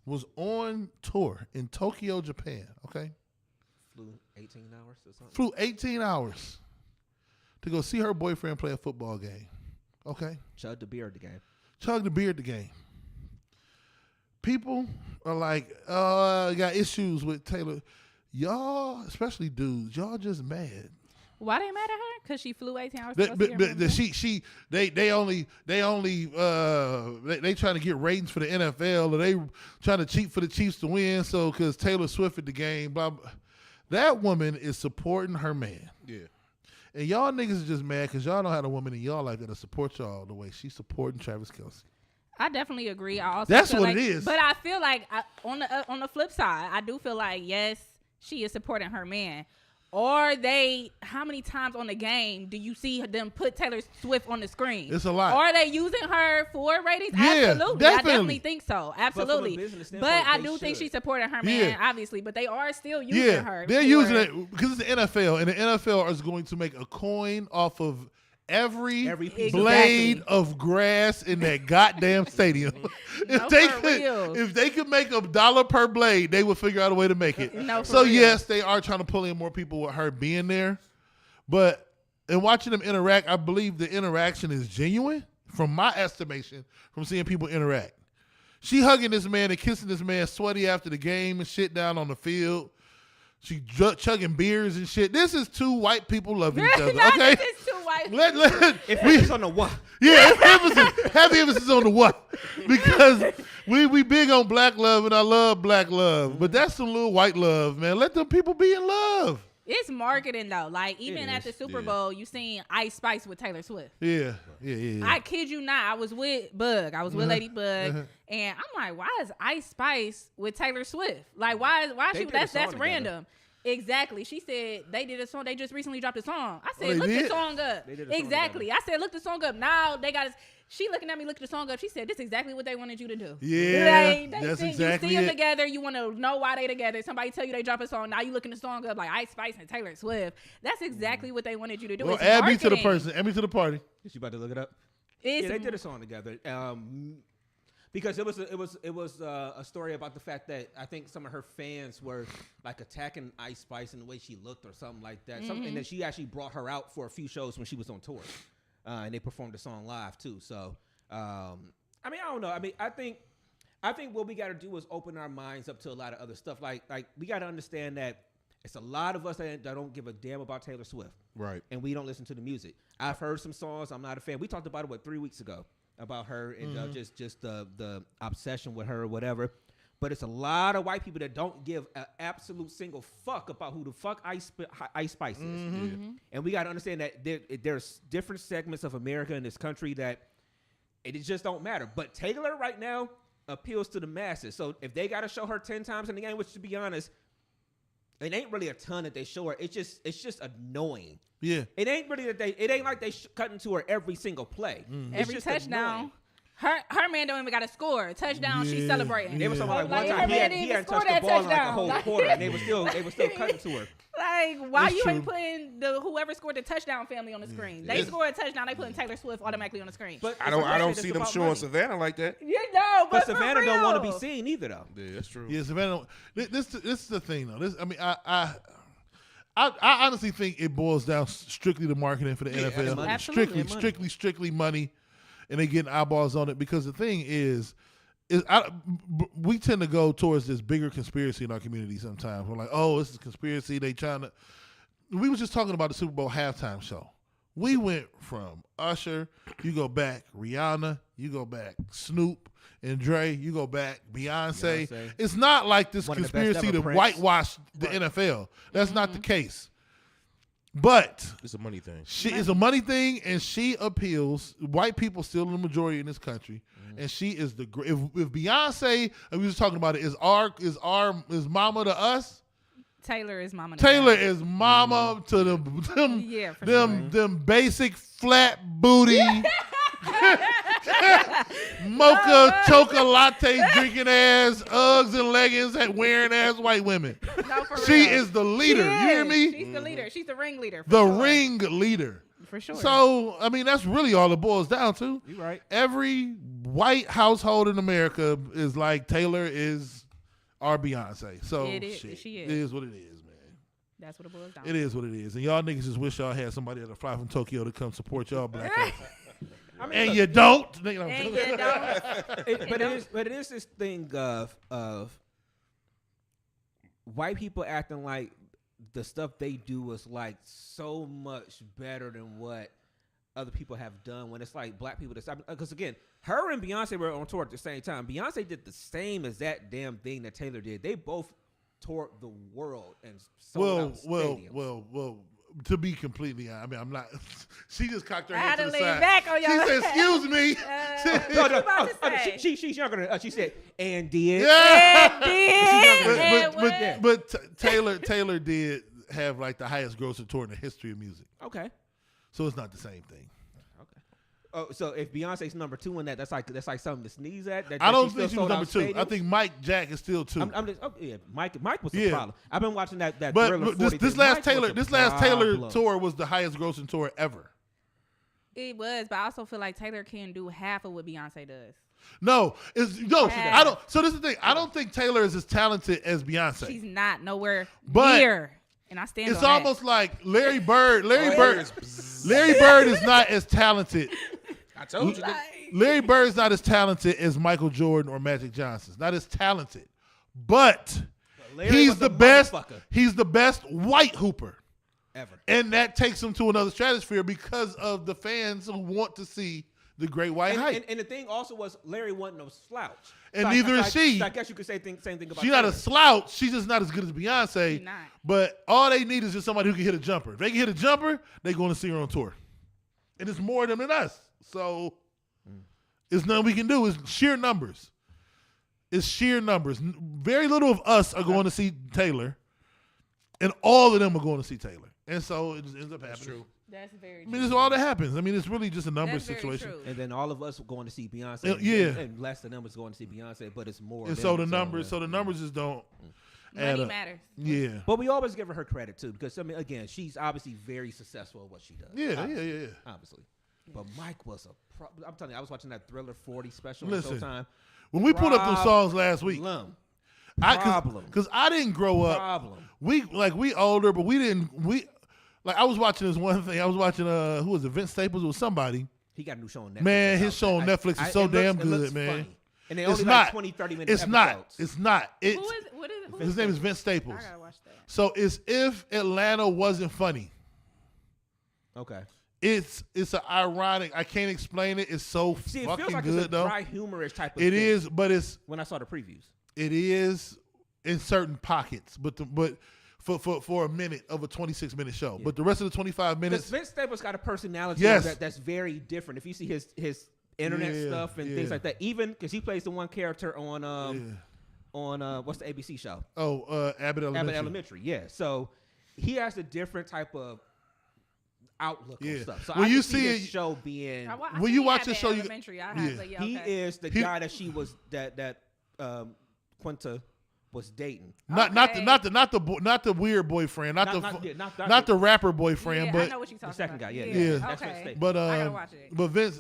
was on tour in Tokyo, Japan, okay? Flew 18 hours or something? Flew 18 hours to go see her boyfriend play a football game, okay? Chugged the beer at the game. Chugged the beer at the game. People are like, got issues with Taylor. Y'all, especially dudes, y'all just mad. Why they mad at her? Because she flew 18 hours. They trying to get ratings for the NFL, or they trying to cheat for the Chiefs to win. So because Taylor Swift at the game, blah, blah. That woman is supporting her man. Yeah. And y'all niggas are just mad because y'all don't have a woman in y'all life that'll support y'all the way she's supporting Travis Kelce. I definitely agree. I also that's feel what like, it is. But I feel like on the flip side, I do feel like yes, she is supporting her man. Or how many times on the game do you see them put Taylor Swift on the screen? It's a lot. Or are they using her for ratings? Yeah, absolutely. definitely. I definitely think so. Absolutely. But I do think she's supporting her man, obviously. But they are still using her. They're using it because it's the NFL, and the NFL is going to make a coin off of every blade of grass in that goddamn stadium. If they could make $1 per blade, they would figure out a way to make it. Yes, they are trying to pull in more people with her being there. But in watching them interact, I believe the interaction is genuine from my estimation from seeing people interact. She hugging this man and kissing this man sweaty after the game and shit down on the field. She chugging beers and shit. This is two white people loving each other. Okay, this is two white Emphasis on the what? Yeah, heavy emphasis on the what? Because we big on black love and I love black love, but that's some little white love, man. Let them people be in love. It's marketing though. Like even at the Super Bowl, you seen Ice Spice with Taylor Swift. Yeah. I kid you not. I was with Bug. I was with Lady Bug, and I'm like, why is Ice Spice with Taylor Swift? Like, why she? That's random. Exactly. She said they did a song. They just recently dropped a song. I said, look the song up. Exactly. I said, look the song up. Now they got us. She looking at me, look the song up. She said, this is exactly what they wanted you to do. Yeah, that's exactly You see them together. You want to know why they together. Somebody tell you they drop a song. Now you looking the song up like Ice Spice and Taylor Swift. That's exactly what they wanted you to do. Well, add me to the person. Add me to the party. Is she about to look it up? Yeah, they did a song together. Because it was a story about the fact that I think some of her fans were like attacking Ice Spice in the way she looked or something like that. Something that she actually brought her out for a few shows when she was on tour, and they performed the song live too. So I mean, I don't know. I mean, I think what we got to do is open our minds up to a lot of other stuff. Like we got to understand that it's a lot of us that don't give a damn about Taylor Swift, Right. and we don't listen to the music. I've heard some songs. I'm not a fan. We talked about it 3 weeks ago. About her and just the obsession with her or whatever. But it's a lot of white people that don't give an absolute single fuck about who the fuck Ice Spice is. And we got to understand that there's different segments of America in this country that it just don't matter. But Taylor right now appeals to the masses. So if they got to show her 10 times in the game, which to be honest, it ain't really a ton that they show her. It's just annoying. Yeah. It ain't really it ain't like they cut into her every single play. Every touchdown. Her man don't even got to score. Touchdown, she's celebrating. They were talking about Like, one her time man he didn't hadn't score touched the that ball in like a touchdown. whole quarter, and they were still cutting to her. Like, why That's you true. ain't putting the whoever scored the touchdown family on the screen? They score a touchdown, they putting Taylor Swift automatically on the screen. But I don't see them showing Savannah like that. You know, But for Savannah don't want to real. be seen either, though. Yeah, that's true. Yeah, Savannah. This is the thing, though. I honestly think it boils down strictly to marketing for the NFL. money. Absolutely. Strictly money, and they getting eyeballs on it because the thing is we tend to go towards this bigger conspiracy in our community sometimes. We're like, oh, this is a conspiracy. They trying to. We were just talking about the Super Bowl halftime show. We went from Usher, you go back Rihanna, you go back Snoop and Dre, you go back Beyonce. It's not like this One of the best conspiracy ever, to Prince. whitewash the NFL. That's not the case. But It's a money thing. she is a money thing, and she appeals. White people still in the majority in this country, and she is the great. If Beyonce, and we was talking about it, is mama to us. Taylor is mama. Taylor is mama to them. Yeah, for them basic flat booty, mocha chocolate drinking ass, Uggs and leggings wearing ass white women. No, for She real. is the leader. She You hear is. me? She's the leader. She's the ringleader. For The sure. ring leader. For sure. So, I mean, that's really all it boils down to. You right. Every white household in America is like Taylor is our Beyonce. So, It is- shit, she it is. is what it is, man. That's what it boils down. It is what it is. And y'all niggas just wish y'all had somebody that'll fly from Tokyo to come support y'all black ass. I mean, And look, you don't. Nigga, I'm And joking. you don't. but it is this thing of white people acting like the stuff they do is like so much better than what other people have done, when it's like black people because again, her and Beyonce were on tour at the same time. Beyonce did the same as that damn thing that Taylor did. They both toured the world and sold out stadiums. Well. To be completely honest, I mean, I'm not. She just cocked her I head had to to the lean side. back on She y'all. said, "Excuse me." What you about to say? She's younger than us. She said, and did. Yeah. And did. But Taylor did have like the highest grossing tour in the history of music, Okay. so it's not the same thing. Oh, so if Beyonce's number 2 in that's like something to sneeze at. I don't think she was number 2. I think Mike Jack is still 2. I'm just, yeah, Mike was the Yeah. problem. I've been watching that but Thriller 40 this thing. last Mike was Taylor the problem. tour was the highest grossing tour ever. It was, but I also feel like Taylor can do half of what Beyonce does. I don't. So this is the thing. I don't think Taylor is as talented as Beyonce. She's not nowhere But near. And I stand It's on almost like Larry Bird. Larry Oh, Bird is not as talented. I told you that. Larry Bird's not as talented as Michael Jordan or Magic Johnson's. Not as talented, but Larry he's was the a best. motherfucker. He's the best white hooper, Ever. and that takes him to another stratosphere because of the fans who want to see the great white hype. And the thing also was Larry wasn't no slouch. And neither is she. So I guess you could say same thing about She's not Taylor. a slouch. She's just not as good as Beyonce. She's not. But all they need is just somebody who can hit a jumper. If they can hit a jumper, they're going to see her on tour. And it's more of them than us. So it's nothing we can do. It's sheer numbers. It's sheer numbers. Very little of us are going to see Taylor. And all of them are going to see Taylor. And so it just ends up happening. True. That's very I true. mean, it's all that happens. I mean, it's really just a numbers That's very situation. true. And then all of us were going to see Beyonce. Yeah. And less than them was going to see Beyonce, but it's more. And them, so the numbers just don't add Money up. matters. Yeah. But we always give her credit too, because I mean, again, she's obviously very successful at what she does. Yeah. Obviously. But Mike was I'm telling you, I was watching that Thriller 40 special Listen, on Showtime. When we put up those songs last week, because I didn't grow up. We older, but we didn't. I was watching this one thing. I was watching who was it? Vince Staples or somebody. He got a new show on Netflix. Man, his show on Netflix is so damn good, man. Funny. And they only like 20, 30 minutes. It's not. It's not. Who is it? His name is Vince Staples. I gotta watch that. So it's if Atlanta wasn't funny. Okay. It's an ironic. I can't explain it. It's so it fucking feels like good, it's a though. dry, humorous type of It thing. is, but it's when I saw the previews. It is in certain pockets, but for a minute of a 26-minute show, but the rest of the 25 minutes. Vince Staples got a personality that's very different. If you see his internet stuff and things like that, even because he plays the one character on what's the ABC show? Abbott Elementary. Abbott Elementary, yeah. So he has a different type of outlook on stuff. So when I you see see this it, show being when you watch the show, he is the guy that she was that Quinta was dating. Not the weird boyfriend, not the rapper boyfriend, but I know what you're talking the second about. guy. Okay. But I gotta watch it. But Vince,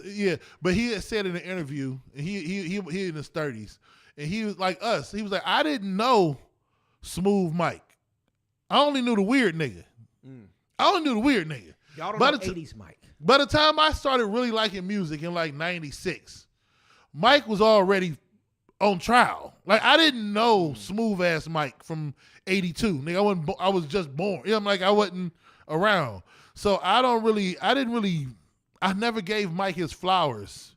but he had said in an interview, and he in his 30s, and he was like us. He was like, I didn't know Smooth Mike. I only knew the weird nigga. Y'all don't know 80s Mike. By the time I started really liking music in like 96, Mike was already on trial. Like, I didn't know smooth ass Mike from 82. Nigga, I was just born. I wasn't around. So I never gave Mike his flowers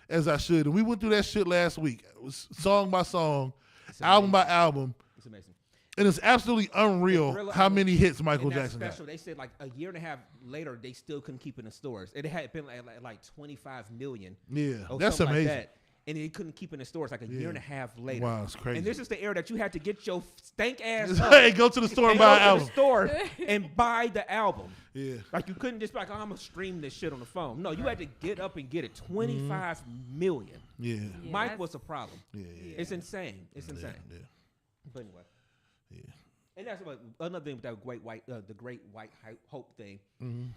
as I should. And we went through that shit last week. It was song by song, album by album. It's amazing. And it's absolutely unreal how many hits Michael Jackson got. They said like a year and a half later, they still couldn't keep it in the stores. It had been like 25 million. Yeah, that's amazing. Like that. And they couldn't keep it in the stores like a year and a half later. Wow, it's crazy. And this is the era that you had to get your stank ass hey, go to the store and buy an album. Go to the store and buy the album. Yeah. Like you couldn't just be like, I'm going to stream this shit on the phone. No, you had to get up and get it. 25 million. Yeah. Mike was a problem. Yeah. It's insane. It's insane. Yeah. But anyway. Yeah. And that's another thing with that the Great White Hope thing. Mm-hmm.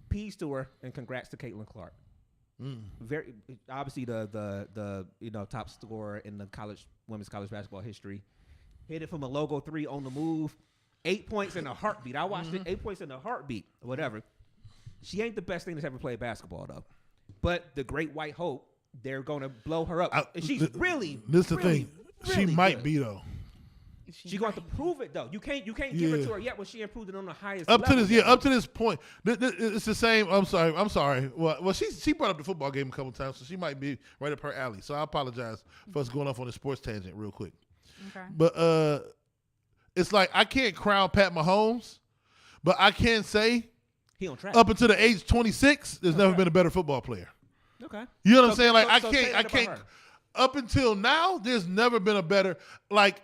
Peace to her and congrats to Caitlin Clark. Very obviously the top scorer in the women's college basketball history. Hit it from a logo 3 on the move. 8 points in a heartbeat. I watched it. 8 points in a heartbeat. Whatever. She ain't the best thing that's ever played basketball though. But the Great White Hope, they're gonna blow her up. She's This is the thing. She might be though. She's going to prove it though. You can't give it to her yet when she improved it on the highest up level. Up to this point. It's the same. I'm sorry. Well, she brought up the football game a couple times, so she might be right up her alley. So I apologize for us going off on a sports tangent real quick. Okay. But it's like I can't crown Pat Mahomes, but I can say he on track. Up until the age 26, there's never been a better football player. Okay. You know what I'm saying? Like I can't. Up until now, there's never been a better like.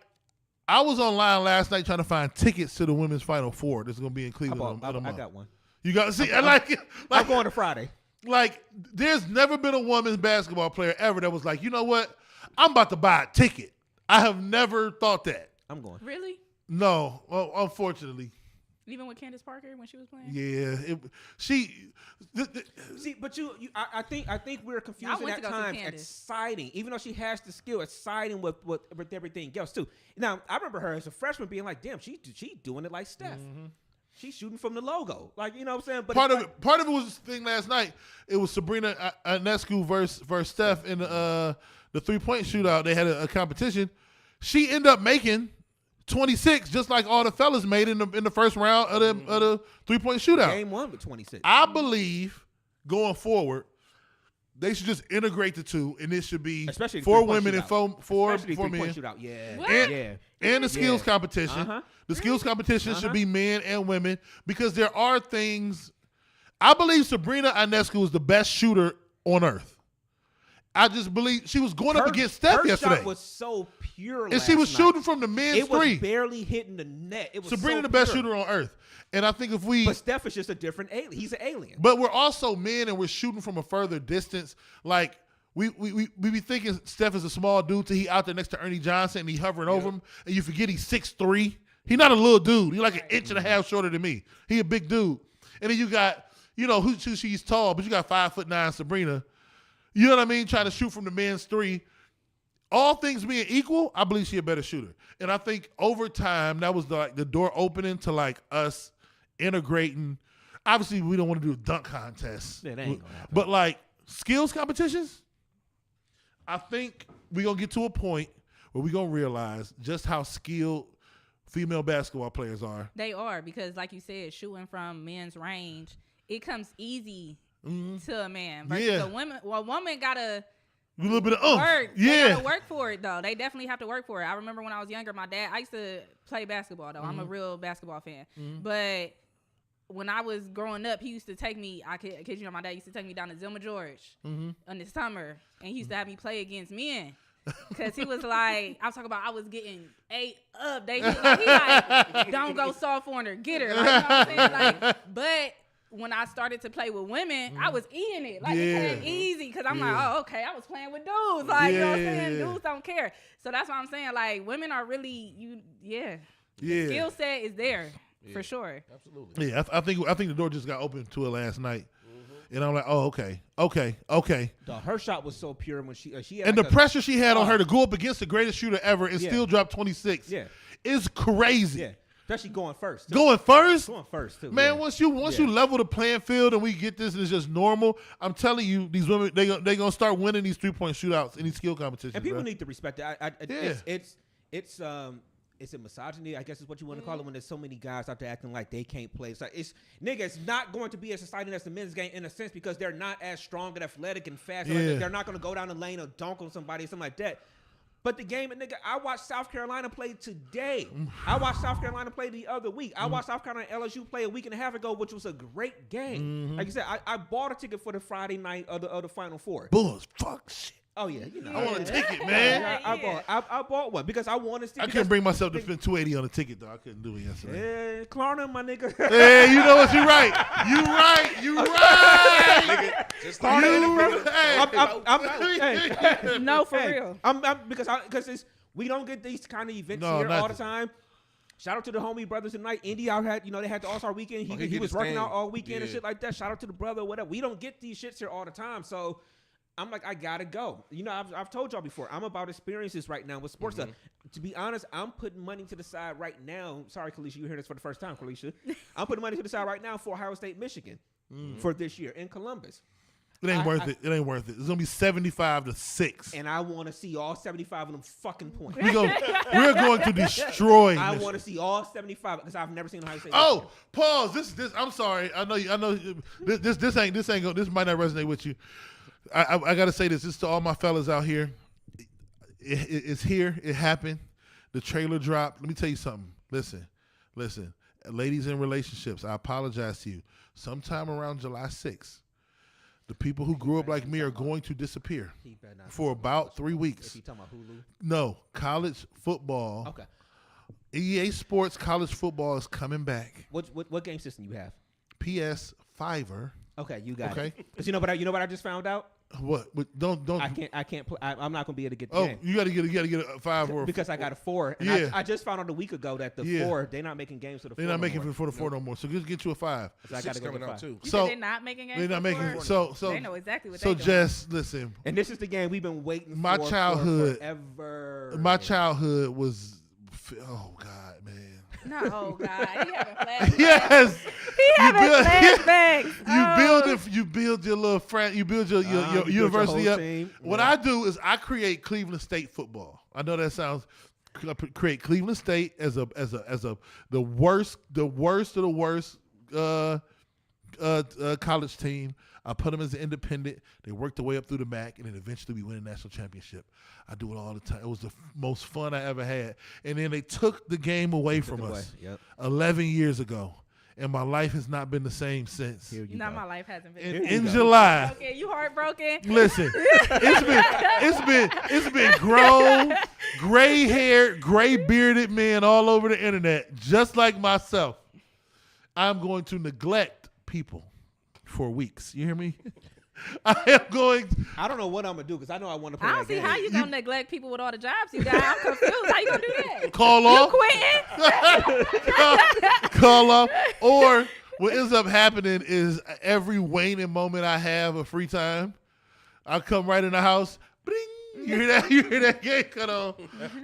I was online last night trying to find tickets to the women's Final Four. This is going to be in Cleveland. I got one. You got to see. I'm going to Friday. Like, there's never been a women's basketball player ever that was like, you know what? I'm about to buy a ticket. I have never thought that. I'm going. Really? No, well, unfortunately. Even with Candace Parker when she was playing? Yeah, See, but I think we're confusing at times exciting, even though she has the skill, exciting with everything else too. Now, I remember her as a freshman being like, "Damn, she doing it like Steph. Mm-hmm. She's shooting from the logo, like you know what I'm saying." But part of it was the thing last night. It was Sabrina Ionescu versus Steph in the 3-point shootout. They had a competition. She ended up making 26, just like all the fellas made in the first round of the 3-point shootout. Game 1 with 26. I believe going forward, they should just integrate the two, and it should be especially 4 women and 4 men. Shootout. Yeah. What? And the skills competition. Uh-huh. The skills competition should be men and women because there are things. I believe Sabrina Ionescu is the best shooter on earth. I just believe she was going up against Steph yesterday. Her shot was so pure. And she was shooting from the men's three. It was barely hitting the net. It was Sabrina the best shooter on earth. And I think if we... But Steph is just a different alien. He's an alien. But we're also men and we're shooting from a further distance. Like, we be thinking Steph is a small dude till he out there next to Ernie Johnson and he hovering over him. And you forget he's 6'3". He's not a little dude. He's like an inch and a half shorter than me. He a big dude. And then you got, she's tall, but you got 5'9" Sabrina. You know what I mean? Trying to shoot from the men's three. all things being equal, I believe she a better shooter. And I think over time, that was the door opening to like us integrating. Obviously, we don't want to do a dunk contest. Yeah, that ain't gonna happen. But like skills competitions, I think we're going to get to a point where we're going to realize just how skilled female basketball players are. They are, because like you said, shooting from men's range, it comes easy to a man. Versus a woman got to a little bit of work. Yeah. They got to work for it, though. They definitely have to work for it. I remember when I was younger, I used to play basketball, though. I'm a real basketball fan. But when I was growing up, he used to take me, because my dad used to take me down to Zilma George in the summer, and he used to have me play against men. Because he was like, I was talking about I was getting ate up. He like, don't go soft on her, get her. Like, you know what I'm saying? Like, but when I started to play with women, I was eating it. Like, it came easy, because I'm like, oh, okay, I was playing with dudes. Like, you know what I'm saying? Dudes don't care. So that's what I'm saying. Like, women are really, the skill set is there. For sure. Absolutely. Yeah, I think the door just got opened to it last night. And I'm like, oh, okay. Her shot was so pure when she had and the pressure she had on her to go up against the greatest shooter ever and still drop 26 is crazy. Yeah, especially going first. Going first? Going first, too. Man, once you level the playing field and we get this and it's just normal, I'm telling you, these women, they going to start winning these 3-point shootouts in these skill competitions. And people need to respect it. It's a misogyny, I guess is what you want to call it, when there's so many guys out there acting like they can't play. It's like, it's not going to be as exciting as the men's game in a sense, because they're not as strong and athletic and fast. Like, they're not going to go down the lane or dunk on somebody or something like that. But the game, nigga, I watched South Carolina play today. I watched South Carolina play the other week. I watched South Carolina LSU play a week and a half ago, which was a great game. Like you said, I bought a ticket for the Friday night of the Final Four. Bulls, fuck shit. Oh yeah, you know. I want a ticket, man. I bought one because I want to see. I couldn't bring myself to spend $280 on a ticket though. I couldn't do it yesterday. Yeah, Klarna, my nigga. Yeah, you know what? You right. Nigga, just No, for real. Because we don't get these kind of events here all the time. Shout out to the homie brothers tonight. Indy out had, they had the All-Star weekend. He was working out all weekend and shit like that. Shout out to the brother, whatever. We don't get these shits here all the time, so I'm like, I gotta go. I've told y'all before, I'm about experiences right now with sports stuff. To be honest, I'm putting money to the side right now. Sorry, Kalisha, you heard this for the first time, Kalisha. I'm putting money to the side right now for Ohio State, Michigan for this year in Columbus. It ain't worth it. It ain't worth it. It's gonna be 75-6, and I want to see all 75 of them fucking points. We're going to destroy. I want to see all 75 because I've never seen Ohio State. Oh, pause. This. I'm sorry. I know. This ain't. This might not resonate with you. I gotta say this. This to all my fellas out here. It's here. It happened. The trailer dropped. Let me tell you something. Listen. Ladies in relationships, I apologize to you. Sometime around July 6th, the people who grew up like me are going to disappear for about 3 weeks. Is he talking about Hulu? No, college football. Okay. EA Sports college football is coming back. What game system you have? PS Fiverr. Okay, you got it. Because you know what I just found out? What? Don't. I can't play. I'm not gonna be able to get the game. You gotta get a 5 or because I got a 4. And I just found out a week ago that the 4 they're not making games for the 4. They're not making for the 4 no more. So just get you a 5. So I gotta go to 5 too. So they're not making games. They're not making. So they know exactly what. So Jess, listen. And this is the game we've been waiting my for childhood forever. My childhood was. Oh God, man. No, oh God, he having flashbacks. Yes, he having flashbacks. You build your little friend. You build your university up. Team. What I do is I create Cleveland State football. I know that sounds. Create Cleveland State as the worst of the worst college team. I put them as an independent. They worked their way up through the MAC, and then eventually we win a national championship. I do it all the time. It was the most fun I ever had. And then they took the game away from us 11 years ago, and my life has not been the same since. My life hasn't been. In July. Okay, you heartbroken? Listen, it's been grown, gray-haired, gray-bearded men all over the internet, just like myself. I'm going to neglect people for weeks. You hear me? I am going. I don't know what I'm gonna do because I know I want to play. I don't see how you gonna neglect people with all the jobs you got. I'm confused. How you gonna do that? Call off. You quitting? Call off. Or what ends up happening is every waning moment I have of free time, I come right in the house. Bring. You hear that? You hear that game cut on?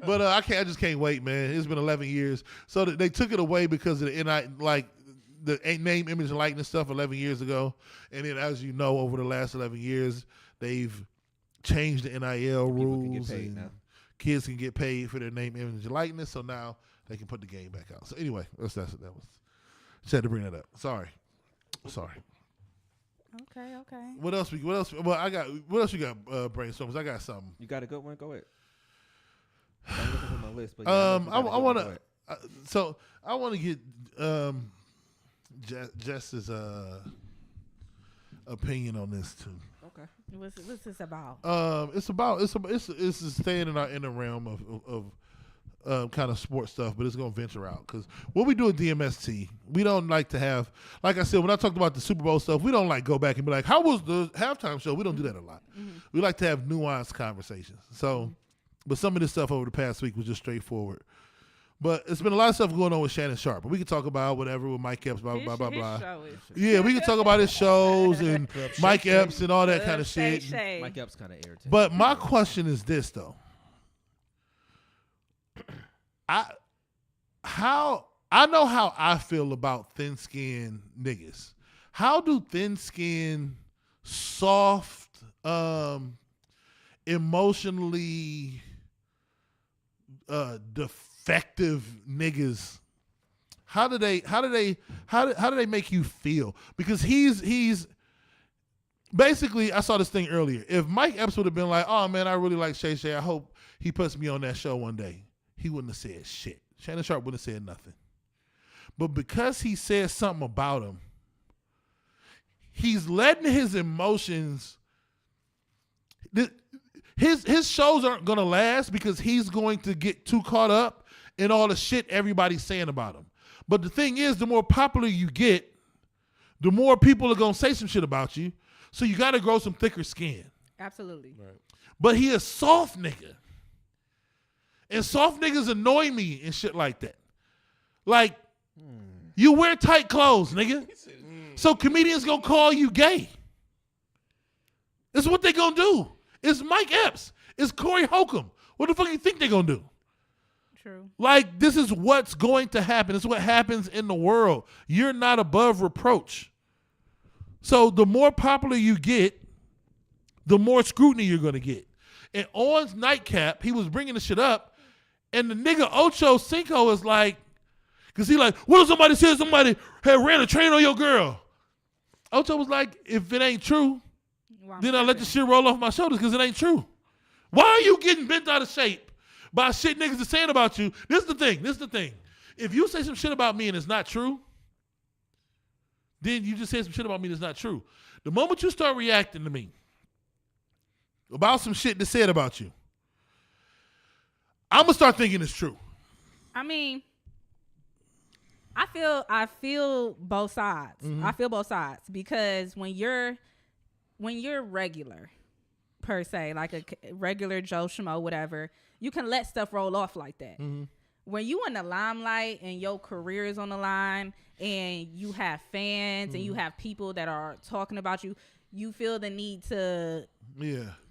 But I just can't wait, man. It's been 11 years. So they took it away because of the the name, image, and likeness stuff 11 years ago. And then, as you know, over the last 11 years, they've changed the NIL rules. Kids can get paid for their name, image, and likeness. So now they can put the game back out. So anyway, that was. Just had to bring that up. Sorry. Okay. What else? Well, what else you got? Brainstorms. I got something. You got a good one? Go ahead. I'm looking for my list, but I want to. So I want to get Jess's opinion on this too. Okay. What's this about? It's staying in the realm of kind of sports stuff, but it's going to venture out because what we do at DMST, we don't like to have, like I said, when I talked about the Super Bowl stuff, we don't like go back and be like, how was the halftime show? We don't do that a lot. Mm-hmm. We like to have nuanced conversations. So, but some of this stuff over the past week was just straightforward. But it's been a lot of stuff going on with Shannon Sharpe. But we can talk about whatever with Mike Epps, blah, blah, blah, blah. Yeah, we can talk about his shows and Mike Epps and all that kind of shit. Mike Epps kind of irritating. But my question is this, though. I know how I feel about thin-skinned niggas. How do thin-skinned, soft, emotionally defective niggas, how do they make you feel? Because he's basically, I saw this thing earlier. If Mike Epps would have been like, oh man, I really like Shay Shay, I hope he puts me on that show one day, he wouldn't have said shit. Shannon Sharpe wouldn't have said nothing. But because he said something about him, he's letting his emotions, his shows aren't going to last because he's going to get too caught up in all the shit everybody's saying about him. But the thing is, the more popular you get, the more people are going to say some shit about you. So you got to grow some thicker skin. Absolutely. Right. But he a soft nigga. And soft niggas annoy me and shit like that. Like, you wear tight clothes, nigga. So comedians gonna call you gay. That's what they gonna do. It's Mike Epps. It's Corey Holcomb. What the fuck you think they gonna do? True. Like, this is what's going to happen. It's what happens in the world. You're not above reproach. So the more popular you get, the more scrutiny you're gonna get. And Owen's Nightcap, he was bringing the shit up, and the nigga Ocho Cinco is like, because he like, what if somebody said somebody had ran a train on your girl? Ocho was like, if it ain't true, then I let the shit roll off my shoulders because it ain't true. Why are you getting bent out of shape by shit niggas are saying about you? This is the thing. If you say some shit about me and it's not true, then you just say some shit about me that's not true. The moment you start reacting to me about some shit that's said about you, I'm gonna start thinking it's true. I mean, I feel both sides. Mm-hmm. I feel both sides because when you're regular, per se, like a regular Joe Schmo, whatever, you can let stuff roll off like that. Mm-hmm. When you in the limelight and your career is on the line and you have fans and you have people that are talking about you, you feel the need to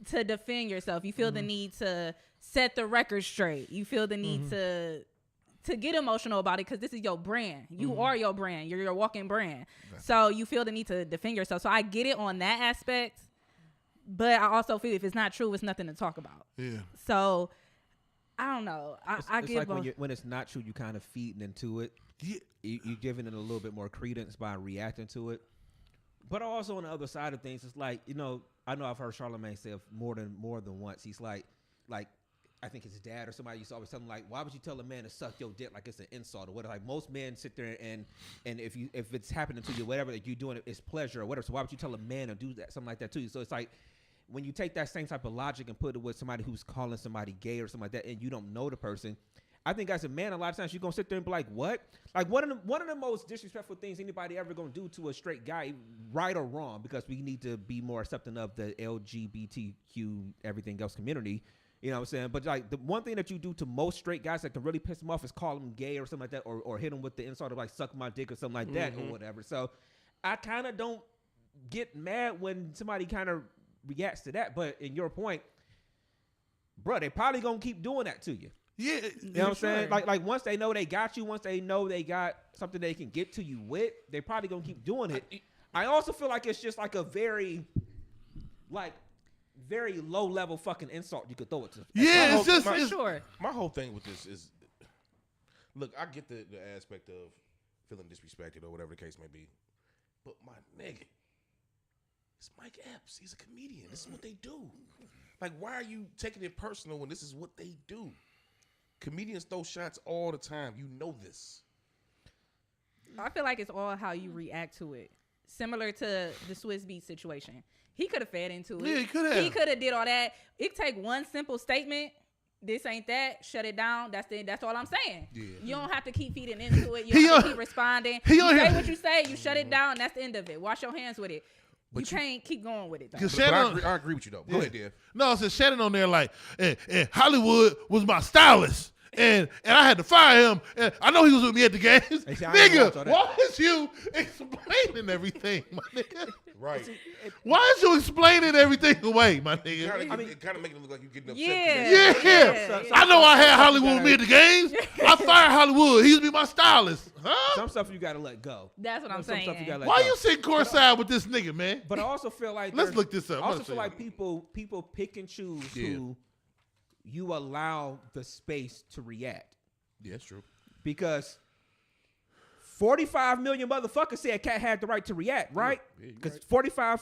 defend yourself. You feel the need to set the record straight. You feel the need to get emotional about it because this is your brand. You are your brand. You're your walking brand. Right. So you feel the need to defend yourself. So I get it on that aspect, but I also feel if it's not true, it's nothing to talk about. Yeah. So I don't know. I get like when it's not true, you kind of feeding into it. Yeah. You're giving it a little bit more credence by reacting to it. But also on the other side of things, it's like, I know I've heard Charlamagne say more than once. He's like I think his dad or somebody used to always tell him, like, why would you tell a man to suck your dick like it's an insult or whatever? Like most men sit there and if it's happening to you, whatever that you're doing, it's pleasure or whatever. So why would you tell a man to do that, something like that to you? So it's like when you take that same type of logic and put it with somebody who's calling somebody gay or something like that, and you don't know the person. I think as a man, a lot of times you're gonna sit there and be like, what? Like one of the most disrespectful things anybody ever gonna do to a straight guy, right or wrong, because we need to be more accepting of the LGBTQ everything else community. You know what I'm saying? But like the one thing that you do to most straight guys that can really piss them off is call them gay or something like that, or hit them with the insult of like suck my dick or something like that or whatever. So I kind of don't get mad when somebody kind of reacts to that. But in your point, bro, they probably gonna keep doing that to you. Yeah, you know what I'm saying? Like once they know they got you, once they know they got something they can get to you with, they probably gonna keep doing it. I also feel like it's just like a very low level fucking insult you could throw it to. Yeah, it's just for sure. My whole thing with this is, look, I get the aspect of feeling disrespected or whatever the case may be, but my nigga, it's Mike Epps. He's a comedian. This is what they do. Like, why are you taking it personal when this is what they do? Comedians throw shots all the time. You know this. I feel like it's all how you react to it. Similar to the Swiss Beats situation. He could have fed into it. Yeah, he could have. He could have did all that. It take one simple statement. This ain't that. Shut it down. That's all I'm saying. Yeah. You don't have to keep feeding into it. You don't have to keep responding. You say what you say. You shut it down. That's the end of it. Wash your hands with it. But you can't keep going with it, though. But I agree with you, though. Go ahead, Dev. No, it's Shannon on there like, and Hollywood was my stylist. And I had to fire him. And I know he was with me at the games. Nigga, why is you explaining everything, my nigga? Right. Why is you explaining everything away, my nigga? It kind of making it look like you're getting upset. Yeah. I know I had Hollywood with me at the games. I fired Hollywood. He used to be my stylist. Huh? Some stuff you got to let go. That's what I'm saying. Why you sitting courtside with this nigga, man? But I also feel like let's look this up. I also feel like people pick and choose who you allow the space to react. Yeah, that's true. Because 45 million motherfuckers said Cat had the right to react, right? Because 45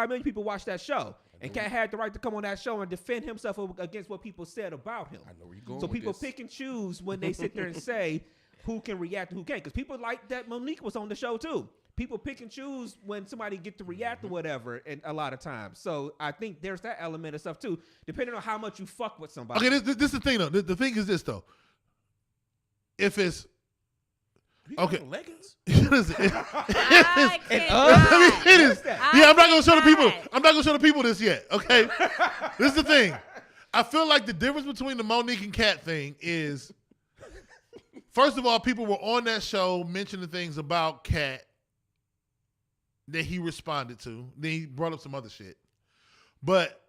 million people watched that show. And Cat had the right to come on that show and defend himself against what people said about him. I know where you're going. So people pick and choose when they sit there and say who can react and who can't. Because people like that Monique was on the show too. People pick and choose when somebody get to react or whatever, and a lot of times. So I think there's that element of stuff too, depending on how much you fuck with somebody. Okay, this is the thing though. The thing is this though. If it's okay, leggings. It is. Yeah, I'm not gonna show the people. I'm not gonna show the people this yet. Okay, this is the thing. I feel like the difference between the Monique and Cat thing is, first of all, people were on that show mentioning things about Cat that he responded to. Then he brought up some other shit. But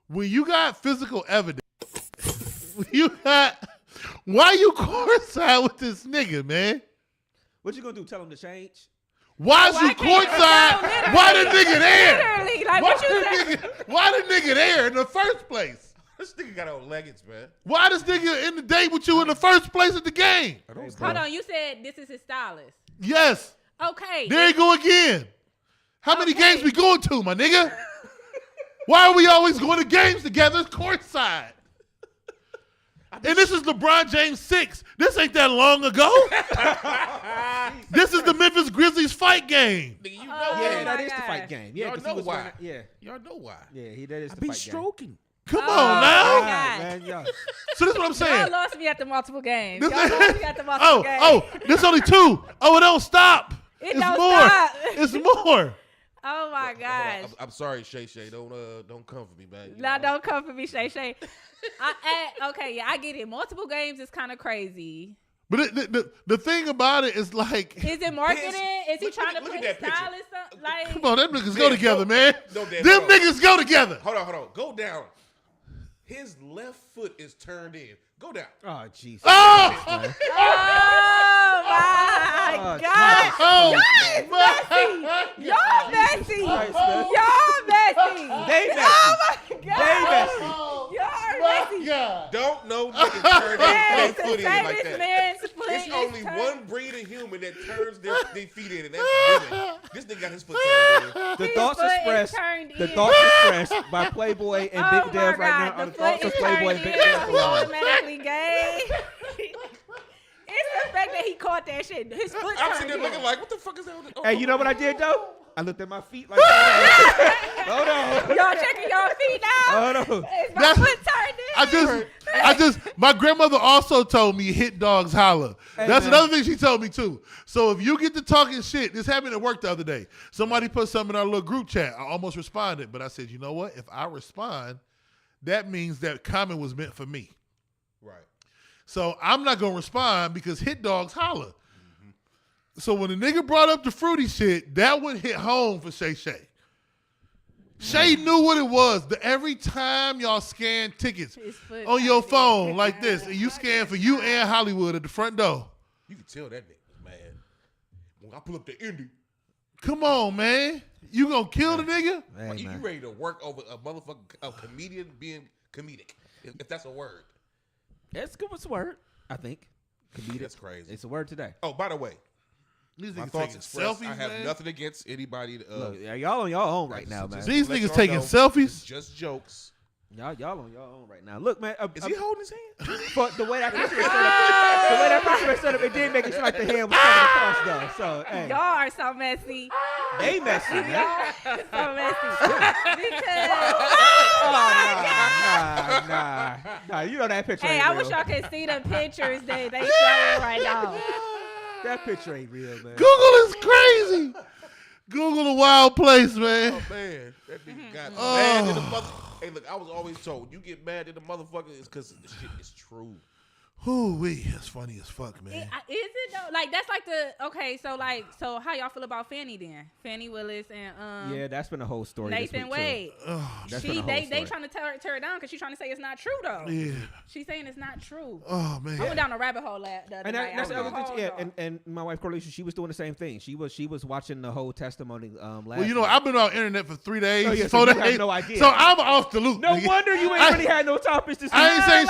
when you got physical evidence, why you courtside with this nigga, man? What you gonna do? Tell him to change? Why is you courtside? Why the nigga there? Literally, like what you saying? Why the nigga there in the first place? This nigga got on leggings, man. Why this nigga in the date with you in the first place at the game? Hold on, you said this is his stylist. Yes. Okay. There you go again. How many games we going to, my nigga? Why are we always going to games together courtside? And this is LeBron James 6. This ain't that long ago. This is the Memphis Grizzlies fight game. Nigga, you know that is the fight game. Yeah, y'all know why. Y'all know why. Yeah, that is the I be fight stroking. game. Come on now. Man, So this is what I'm saying. Y'all lost me at the multiple games. Y'all lost me at the multiple games. This only 2. Oh, it don't stop. It's don't more. Stop. It's more. Oh my gosh. I'm sorry, Shay Shay. Don't come for me, man. Don't come for me, Shay Shay. Okay, yeah, I get it. Multiple games is kind of crazy. But the thing about it is like, is it marketing? Is he trying to put his stylist up? Like, come on, them niggas go together, man. Them niggas go together. Hold on. Go down. His left foot is turned in. Go down. Oh, Jesus. Oh my God. Y'all messy. Y'all messy. They messy. Oh my God. They messy. Y'all messy. Don't know niggas turn their foot in like that. It's only one breed of human that turns their feet in, and that's women. This nigga got his foot turned in. The thoughts expressed by Playboy and Big Dev right now are the thoughts of Playboy and Big Dev. Automatically gay. It's the fact that he caught that shit. His foot I'm sitting there looking like, what the fuck is that? Hey, you know what I did though? I looked at my feet like that. Hold on. Y'all checking y'all feet now? Hold on. Is my foot turned in? My grandmother also told me hit dogs holler. Hey, that's man. another thing she told me too. So if you get to talking shit, this happened at work the other day. Somebody put something in our little group chat. I almost responded, but I said, you know what? If I respond, that means that comment was meant for me. Right. So I'm not gonna respond because hit dogs holler. Mm-hmm. So when the nigga brought up the fruity shit, that one hit home for Shay Shay. Shay knew what it was. Every time y'all scan tickets on your phone like this, and you scan for you and Hollywood at the front door. You can tell that nigga was mad. When I pull up the Indy. Come on, man. You gonna kill the nigga? Hey, you ready to work over a motherfucking comedian being comedic, if that's a word. It's good. It's a word, I think. Comedic. That's crazy. It's a word today. Oh, by the way. These My niggas thoughts taking expressed. selfies, I have man. nothing against anybody. Look, y'all on your own right now, man. These Let niggas y'all taking know, selfies. Just jokes. Y'all on your own right now. Look, man. Is he holding his hand? But the way that picture is set up, the way that picture is set up, it did make it seem like the hand was coming across though. So, hey, Y'all are so messy. they messy, man. Y'all are so messy. Because Nah. You know that picture. hey, ain't I real. wish y'all could see the pictures that they showing right now. That picture ain't real, man. Google is crazy. Google a wild place, man. Oh man, that nigga got mad in the mother. Hey, look, I was always told you get mad at the motherfucker is because the shit is true. Whoo-wee, that's funny as fuck, man. Is it though? Like that's like so how y'all feel about Fannie then? Fannie Willis and Yeah, that's been a whole story. Nathan Wade. That's been a whole They story. trying to tear it down because she's trying to say it's not true though. Yeah. She's saying it's not true. Oh, man. I went down a rabbit hole the other And night. that's I was like, yeah, hold on. and my wife Corlicia, she was doing the same thing. She was watching the whole testimony last Well, you know, night. I've been on internet for 3 days. Oh, yeah, so 4 you days. have no idea. So I'm off the loop. No nigga. wonder you ain't I- really had no topics to speak. I ain't saying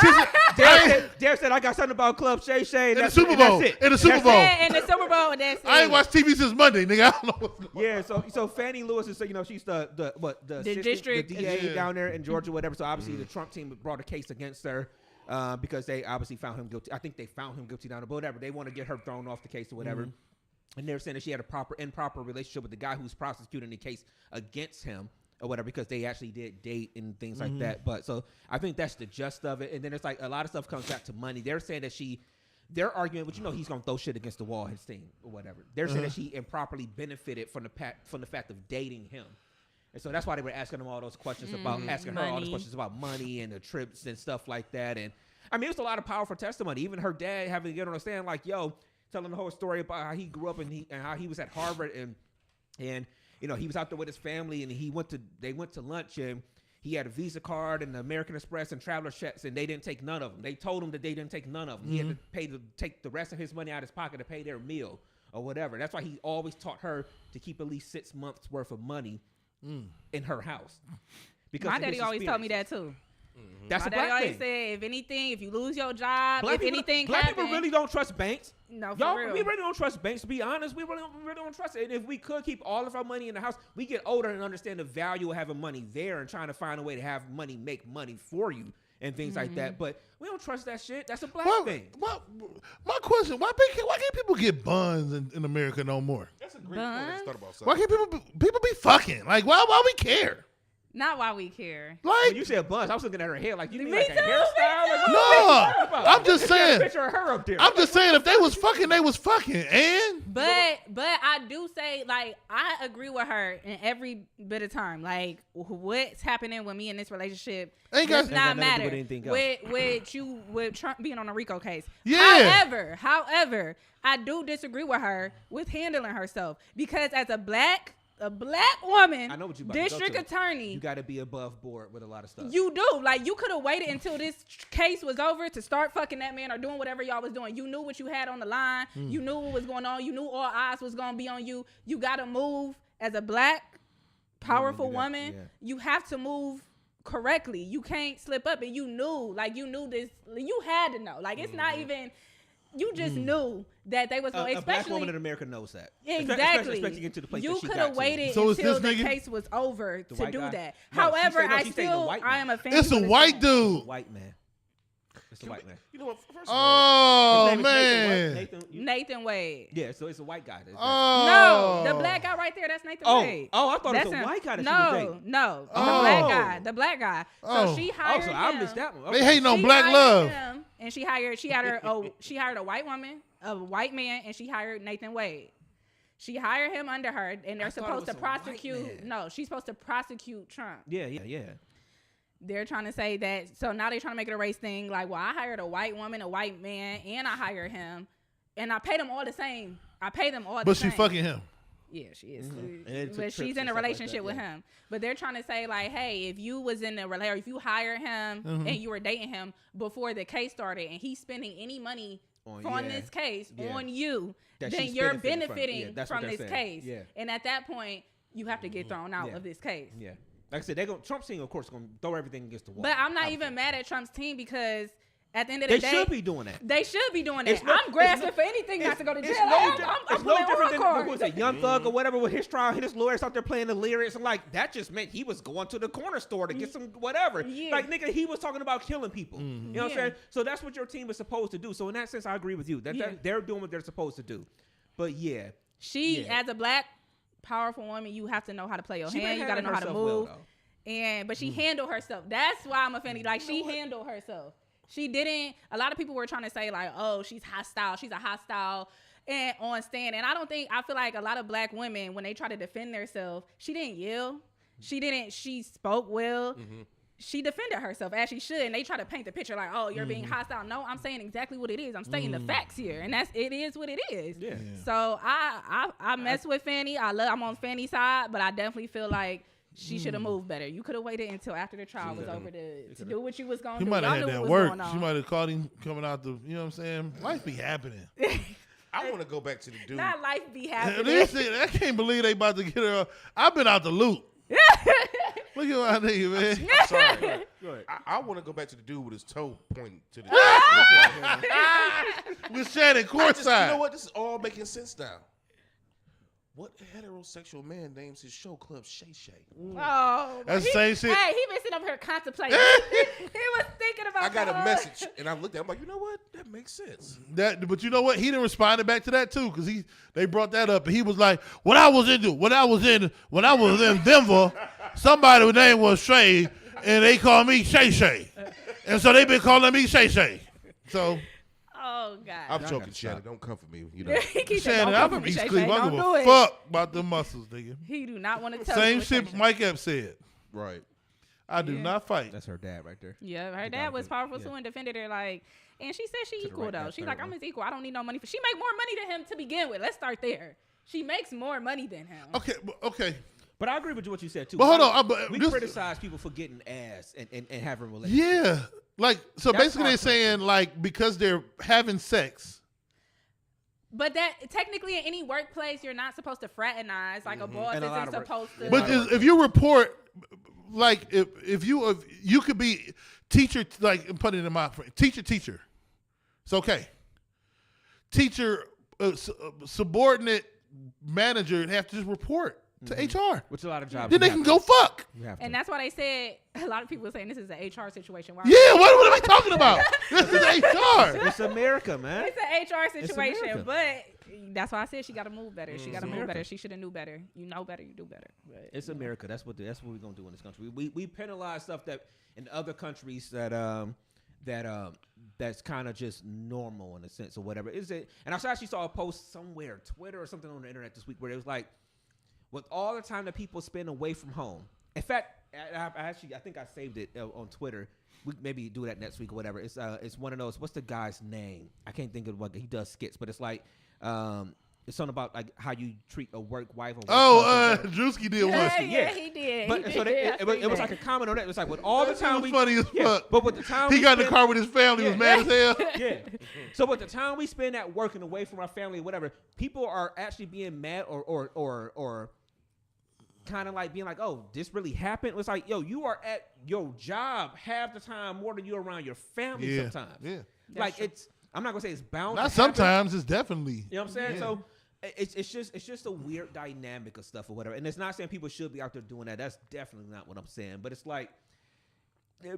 shit. Dare said I got something about Club Shay Shay. In the Super Bowl. In the Super Bowl. Yeah, in the Super Bowl, and that's I it. ain't watched TV since Monday, nigga. I don't know what's going on. Yeah, so Fannie Lewis is, she's the district- the DA yeah. down there in Georgia, whatever. So obviously the Trump team brought a case against her because they obviously found him guilty. I think they found him guilty down there, but whatever. They want to get her thrown off the case or whatever. And they're saying that she had a improper relationship with the guy who's prosecuting the case against him or whatever, because they actually did date and things like that. But so I think that's the gist of it. And then it's like a lot of stuff comes back to money. They're saying that their argument, but he's gonna throw shit against the wall, his team or whatever. They're saying that she improperly benefited from the fact of dating him, and so that's why they were asking him all those questions about asking her all those Money. questions about money and the trips and stuff like that. And I mean, it was a lot of powerful testimony. Even her dad having to get on the stand, like, telling the whole story about how he grew up and how he was at Harvard and he was out there with his family and they went to lunch and he had a Visa card and the American Express and traveler checks, and they didn't take none of them. They told him that they didn't take none of them. He had to take the rest of his money out of his pocket to pay their meal or whatever. That's why he always taught her to keep at least 6 months worth of money in her house. Because My of daddy his always told me experience. that too. That's My a daddy black always thing. said, if you lose your job, Black happens, people really don't trust banks. No, for Y'all, real. we really don't trust banks. To be honest, we really don't trust it. And if we could keep all of our money in the house, we get older and understand the value of having money there and trying to find a way to have money make money for you and things like that. But we don't trust that shit. That's a black thing. My question: Why can't people get buns in America no more? That's a great point. I just thought about Why something. can't people be fucking? Like, why we care? Not why we care. When Like, you said buzz, I was looking at her hair like you mean Me like a too, hairstyle. me Like, too. no, I'm just She had a saying. picture of her up there. I'm just saying, if they was fucking, they was fucking. And But I do say, like, I agree with her in every bit of time. Like, what's happening with me in this relationship Ain't got- does not Ain't got nothing to do matter. with anything else. With Trump being on a RICO case. Yeah. However, I do disagree with her with handling herself, because as a black woman, I know what you about to go district to. attorney, You got to be above board with a lot of stuff. you do. Like, you could have waited until this case was over to start fucking that man or doing whatever y'all was doing. You knew what you had on the line. You knew what was going on. You knew all eyes was going to be on you. You got to move as a black, powerful woman. yeah. You have to move correctly. You can't slip up. And you knew this. You had to know. Like, it's not even, you just knew that they was going to, a black especially. woman in America knows that. Exactly. Especially getting to the place you that she could got have to. waited So is until this the nigga- case was over to white do guy? that. No, However, she said the white I man. am a fan. it's a white dude. White man. It's a white man. You know what? First of all, Oh His name is man. Nathan what? Nathan Wade. Yeah, so it's a white guy. Oh. No, the black guy right there, that's Nathan Oh, Wade. I thought it was a That's him. white guy that she no, was dating. No, Oh. the black guy. So Oh. she Oh, hired so him. I missed that one. They Okay. hating on She black hired love. him, and she hired a white woman, a white man, and she hired Nathan Wade. She hired him under her, and they're I thought it supposed was to a white prosecute. man. No, she's supposed to prosecute Trump. Yeah. They're trying to say that. So now they're trying to make it a race thing. Like, well, I hired a white woman, a white man, and I hired him, and I paid them all the same. I paid them all the But same. she fucking him. Yeah, she is. Mm-hmm. But she's in a relationship with him. But they're trying to say like, hey, if you was in a relationship, if you hired him and you were dating him before the case started, and he's spending any money on this case on you, then you're benefiting from this case. Yeah. And at that point, you have to get thrown out of this case. Yeah. Like I said, Trump's team, of course, going to throw everything against the wall. But I'm not even mad at Trump's team because at the end of the day, they should be doing that. They should be doing that. I'm grasping for anything not to go to jail. It's no different than what was it, Young Thug or whatever with his trial, his lawyers out there playing the lyrics. And like, that just meant he was going to the corner store to get some whatever. Yeah. Like, nigga, he was talking about killing people. You know what I'm saying? So that's what your team is supposed to do. So in that sense, I agree with you. That they're doing what they're supposed to do. But as a black, powerful woman, you have to know how to play your hand. You got to know how to move. But she handled herself. That's why I'm offended. Like, she handled herself. She didn't. A lot of people were trying to say like, "Oh, she's hostile. She's a hostile," and on stand. And I feel like a lot of black women, when they try to defend themselves, she didn't yell. She spoke well. She defended herself as she should. And they try to paint the picture like, "Oh, you're being hostile." No, I'm saying exactly what it is. I'm stating the facts here, and it is what it is. Yeah. So I mess with Fannie. I'm on Fannie's side, but I definitely feel like she should have moved better. You could have waited until after the trial was over to do what you was going to do. He might have had that work. She might have caught him coming out you know what I'm saying? Life be happening. I want to go back to the dude. Not life be happening. I can't believe they about to get her. I've been out the loop. Look at my nigga, man. I'm sorry. I want to go back to the dude with his toe pointing to the with Shannon courtside. You know what? This is all making sense now. What heterosexual man names his show club Shay Shay? Oh, that's the same shit. Hey, he been sitting up here contemplating. he was thinking about. I got a message, and I looked at him like, you know what? That makes sense. But you know what? He didn't respond back to that too, because they brought that up, and he was like, when I was in Denver, somebody's name was Shay, and they called me Shay Shay, and so they been calling me Shay Shay. So. Oh God! I'm joking, Shannon. Don't come for me. You know, Shannon, I'm from East Cleveland. I don't give a fuck about them muscles, nigga. He do not want to tell. Same shit Mike Epps said. Right. I do not fight. That's her dad right there. Yeah, her dad was powerful too and defended her like. And she said she equal though. She's like, I'm his equal. I don't need no money. She make more money than him to begin with. Let's start there. She makes more money than him. Okay. But I agree with what you said too. But hold on, we criticize people for getting ass and having relationships. Yeah, like so. That's basically, they're saying like because they're having sex. But that technically in any workplace, you're not supposed to fraternize. Like a boss isn't supposed to. But if you report, like if you could be teacher, like put it in my teacher. It's okay. Teacher, subordinate manager have to just report to HR. Which a lot of jobs. Then they can go fuck. And that's why they said a lot of people are saying this is an HR situation. What am I talking about? This is HR. It's America, man. It's an HR situation, but that's why I said she got to move better. She got to move better. She should have knew better. You know better, you do better. But, it's America. That's what we're gonna do in this country. We penalize stuff that in other countries that's kind of just normal in a sense or whatever. Is it? And I actually saw a post somewhere, Twitter or something on the internet this week, where it was like, with all the time that people spend away from home. In fact, I think I saved it on Twitter. We maybe do that next week or whatever. It's one of those. What's the guy's name? I can't think of what he does skits, but it's like it's something about like how you treat a work wife. Drewski did one. Yeah, he did. But it was like a comment on that. It was like with all the time funny as fuck. But with the time he got in the car with his family, was mad as hell. Yeah. So with the time we spend at work and away from our family, or whatever, people are actually being mad or kind of like being like, oh, this really happened. It's like, yo, you are at your job half the time more than you're around your family sometimes. Yeah. Like I'm not gonna say it's bound. Not sometimes, it's definitely. You know what I'm saying? Yeah. So it's just a weird dynamic of stuff or whatever. And it's not saying people should be out there doing that. That's definitely not what I'm saying. But it's like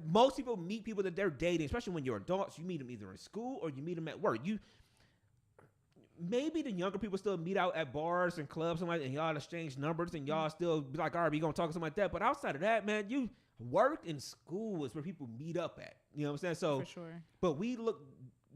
most people meet people that they're dating, especially when you're adults. You meet them either in school or you meet them at work. Maybe the younger people still meet out at bars and clubs and y'all exchange numbers and y'all still be like, all right, we gonna talk or something like that. But outside of that, man, you work and school is where people meet up at. You know what I'm saying? So, for sure. But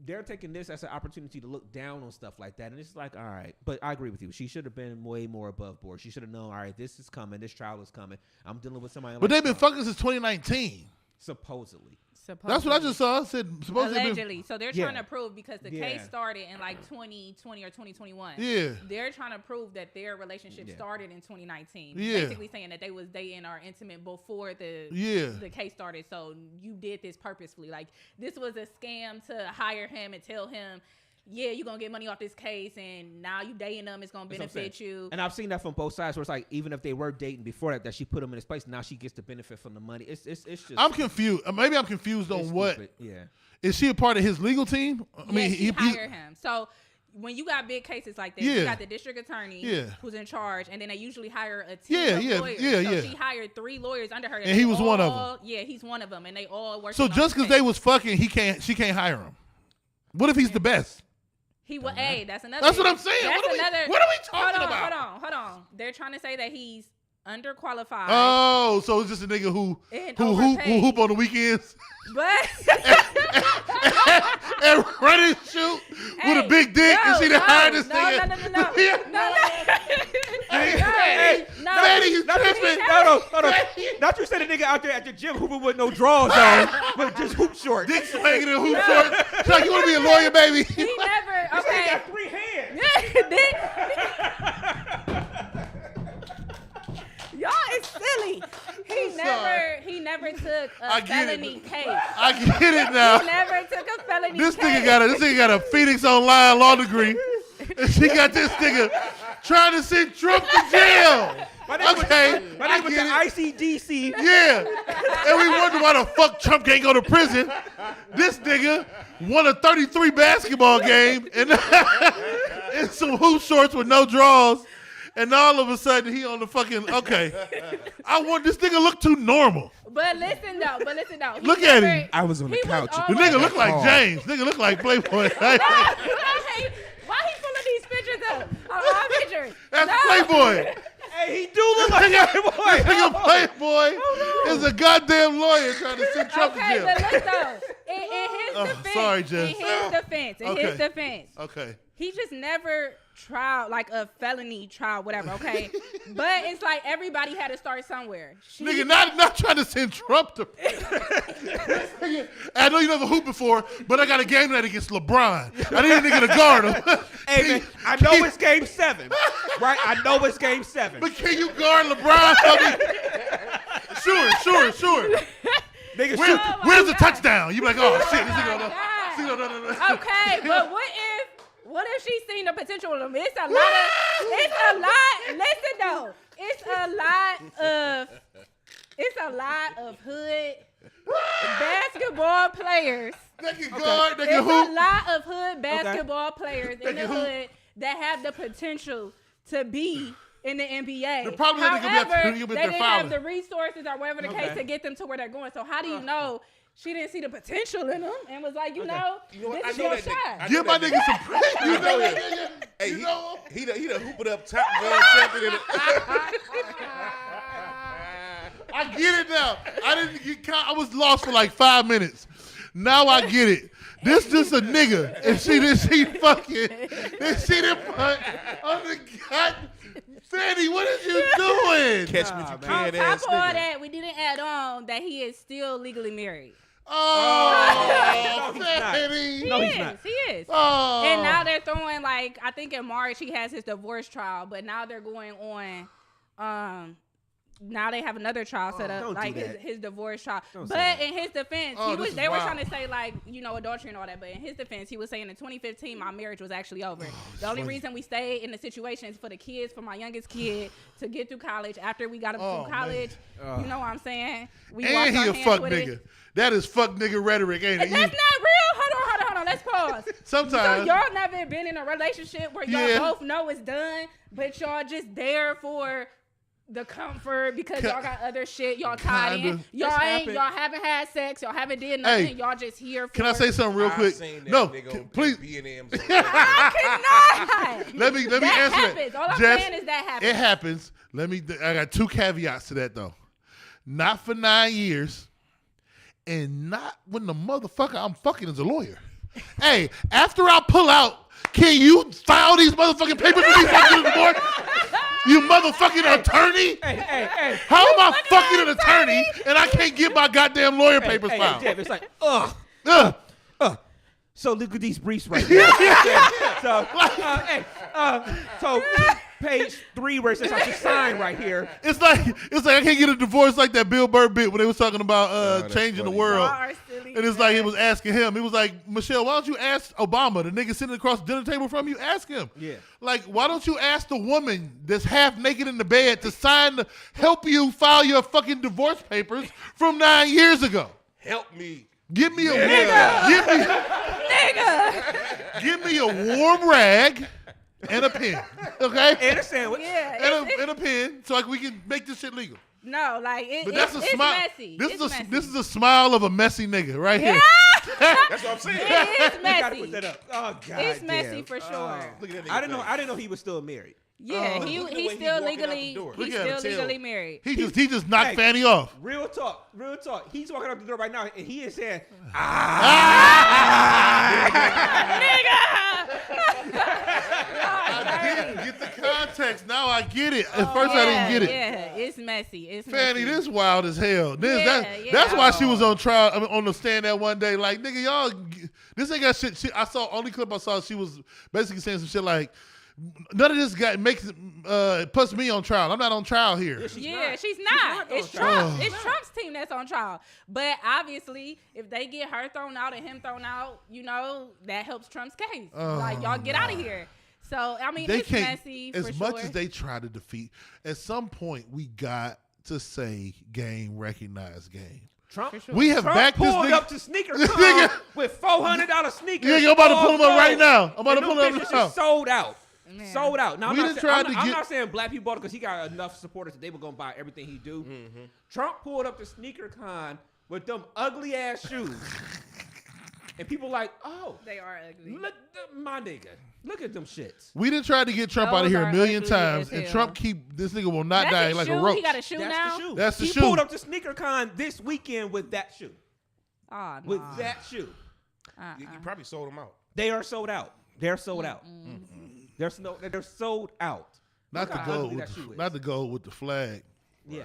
they're taking this as an opportunity to look down on stuff like that. And it's like, all right. But I agree with you. She should have been way more above board. She should have known, all right, this is coming. This trial is coming. I'm dealing with somebody. But they've been fucking since 2019. Supposedly. That's what I just saw. I said supposedly. Allegedly. So they're trying to prove because the case started in like 2020 or 2021. Yeah. They're trying to prove that their relationship started in 2019. Yeah. Basically saying that they was dating or intimate before the case started. So you did this purposefully. Like this was a scam to hire him and tell him, yeah, you're going to get money off this case, and now you dating them, it's going to benefit you. And I've seen that from both sides, where it's like, even if they were dating before that she put him in his place, now she gets the benefit from the money. It's just... I'm confused. Maybe I'm confused on what... Stupid. Yeah. Is she a part of his legal team? I mean, he hired him. So when you got big cases like that, you got the district attorney who's in charge, and then they usually hire a team of lawyers. So she hired 3 lawyers under her. And he was one of them. Yeah, he's one of them, and they all work. So just because they was fucking, she can't hire him. What if he's the best? He was. Hey, that's another. That's what I'm saying. That's what are we talking about? Hold on. They're trying to say that he's underqualified. Oh, so it's just a nigga who hoop on the weekends. But and run and shoot with a big dick, and she hired this nigga. No. Fatty, you tripping? No. Not you said a nigga out there at the gym hooping with no drawers on, but just hoop shorts. Dick swinging in hoop shorts. She's like, you want to be a lawyer, baby? He never. Okay. He got 3 hands. Y'all is silly. He never took a felony case. I get it now. He never took a felony This case. nigga got a Phoenix Online law degree. And she got this nigga trying to send Trump to jail. My name was the ICDC. Yeah. And we wonder why the fuck Trump can't go to prison. This nigga won a 33 basketball game and in some hoop shorts with no draws. And all of a sudden, he on the fucking, I want this nigga look too normal. But listen though. Look at him. I was on the couch. The nigga look like James. Nigga look like Playboy. Why he pulling these pictures up? All pictures. That's Playboy. Hey, he do look like Playboy. This nigga Playboy is a goddamn lawyer trying to send Trump to jail. But look though. In his defense. Sorry, Jess. In his defense. Okay. He just never tried like a felony trial, whatever, okay? But it's like everybody had to start somewhere. Nigga, not trying to send Trump to I know you never hooped before, but I got a game night against LeBron. I need a nigga to guard him. Hey, man, I know it's game 7, right? I know it's game 7. But can you guard LeBron? Sure. Nigga, where's the touchdown? You be like, oh, shit. This nigga, no. Okay, but what if she's seen the potential in him? It's a lot of hood basketball players. They can guard, they can There's hoop. a lot of hood basketball players in the hood that have the potential to be in the NBA. The problem is However, they didn't fouling. have the resources or whatever the case to get them to where they're going. So how do you know she didn't see the potential in them and was like, this is your shot? Give my nigga some praise. You know that nigga? Hey, You know him? he done hoop it up top gun champion. I get it now. I was lost for like 5 minutes. Now I get it. This just a nigga. And she didn't see the punt on the gut. Fanny, what are you doing? Catch me if you can, On top ass of all nigga. that, we didn't add on that he is still legally married. Oh, No, he's not. Fanny. No, he he's is. not. He is. Oh. And now they're throwing like, I think in March he has his divorce trial, but now they're going on. Now they have another trial set up, don't like do that. his divorce trial. Don't say But that. in his defense, they were trying to say like, adultery and all that. But in his defense, he was saying in 2015, my marriage was actually over. The only reason we stayed in the situation is for the kids, for my youngest kid to get through college. After we got him through college, you know what I'm saying? We And washed he our a hands fuck with nigga. it. That is fuck nigga rhetoric, ain't it? That's not real. Hold on. Let's pause. Sometimes. So y'all never been in a relationship where y'all Yeah. both know it's done, but y'all just there for the comfort because y'all got other shit y'all tied in. Kinda. Y'all haven't had sex. Y'all haven't did nothing. Hey, y'all just here for. Can I say something real I quick? seen that No, nigga on please. B&M's. I cannot. Let me That answer happens. that. All I'm Jess, saying is that happens. It happens. I got 2 caveats to that though. Not for 9 years, and not when the motherfucker I'm fucking is a lawyer. Hey, after I pull out, can you file these motherfucking papers for me so I can get the board? You motherfucking attorney. Hey. How am I fucking an attorney and I can't get my goddamn lawyer papers filed? Jeff, it's like, So look at these briefs right here. So page 3 where it says I should sign right here. It's like I can't get a divorce like that Bill Burr bit when they was talking about changing the world. And it's like it was asking him. It was like, Michelle, why don't you ask Obama, the nigga sitting across the dinner table from you? Ask him. Yeah. Like, why don't you ask the woman that's half naked in the bed to help you file your fucking divorce papers from 9 years ago? Help me. Give me a Give me a warm rag and a pen, okay? And a sandwich. Yeah, and a pen, so we can make this shit legal. no, like But that's it's a smile. messy. This is a smile of a messy nigga right here. That's what I'm saying. It is You gotta messy. put that up. Oh God. It's messy damn. for sure. Look at that nigga I didn't face. know he was still married. Yeah, look at the way he's he still walking out the legally door. Look he's at him, still tell. legally married. He just knocked Hey. Fanny off. Real talk. He's walking out the door right now, and he is saying, I didn't get the context. Now I get it. At first I didn't get it. Yeah, it's messy. It's Fanny, messy. this wild as hell. That's Yeah. why she was on trial, on the stand that one day. Like, nigga, y'all, this ain't got shit. I saw, only clip I saw, she was basically saying some shit like, none of this guy puts me on trial. I'm not on trial here. She's not. It's on Trump. trial. It's Trump's team that's on trial. But obviously, if they get her thrown out and him thrown out, that helps Trump's case. Like, y'all get out of here. So, I mean, They it's can't, messy as for much sure. as they try to defeat, at some point we got to say game, recognize game. Trump. We have Trump backed this pulled nigga. up to sneaker con with $400 sneakers. Yeah, I'm about to pull him up right now. I'm about to And pull them him up bitches now. is sold out. Man. Sold out. Now, We I'm done not, tried saying, to I'm get- not saying black people bought it because he got enough supporters that they were going to buy everything he do. Trump pulled up to sneaker con with them ugly ass shoes. And people like, oh, They are ugly. look, my nigga, look at them shits. We done tried to get Trump out of Those here are a million ugly times, as and hell. Trump this nigga will not That's die his like shoe? a roach. He got a shoe That's now? the shoe. That's the he shoe. pulled up to sneaker con this weekend with that shoe. Oh, no. With that shoe. You probably sold him out. They are sold out. They're sold out. They're sold out. Not Look the how gold, ugly that shoe is. not the gold with the flag. Yeah.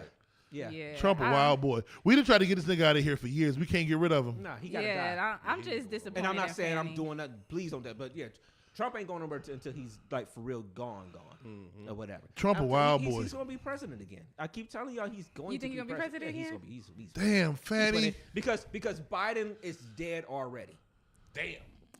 Yeah. Yeah. Trump a wild boy. We done tried to get this nigga out of here for years. We can't get rid of him. Nah, he got to die. Yeah, I'm just disappointed. And I'm not in saying I'm Fannie. doing that. Please don't that. But yeah, Trump ain't going nowhere until he's like for real gone, or whatever. Trump a wild boy. He's going to be president again. I keep telling y'all he's going. You to think be he'll be president Yeah, again? he's Damn, he's Fanny. winning. Because Biden is dead already. Damn.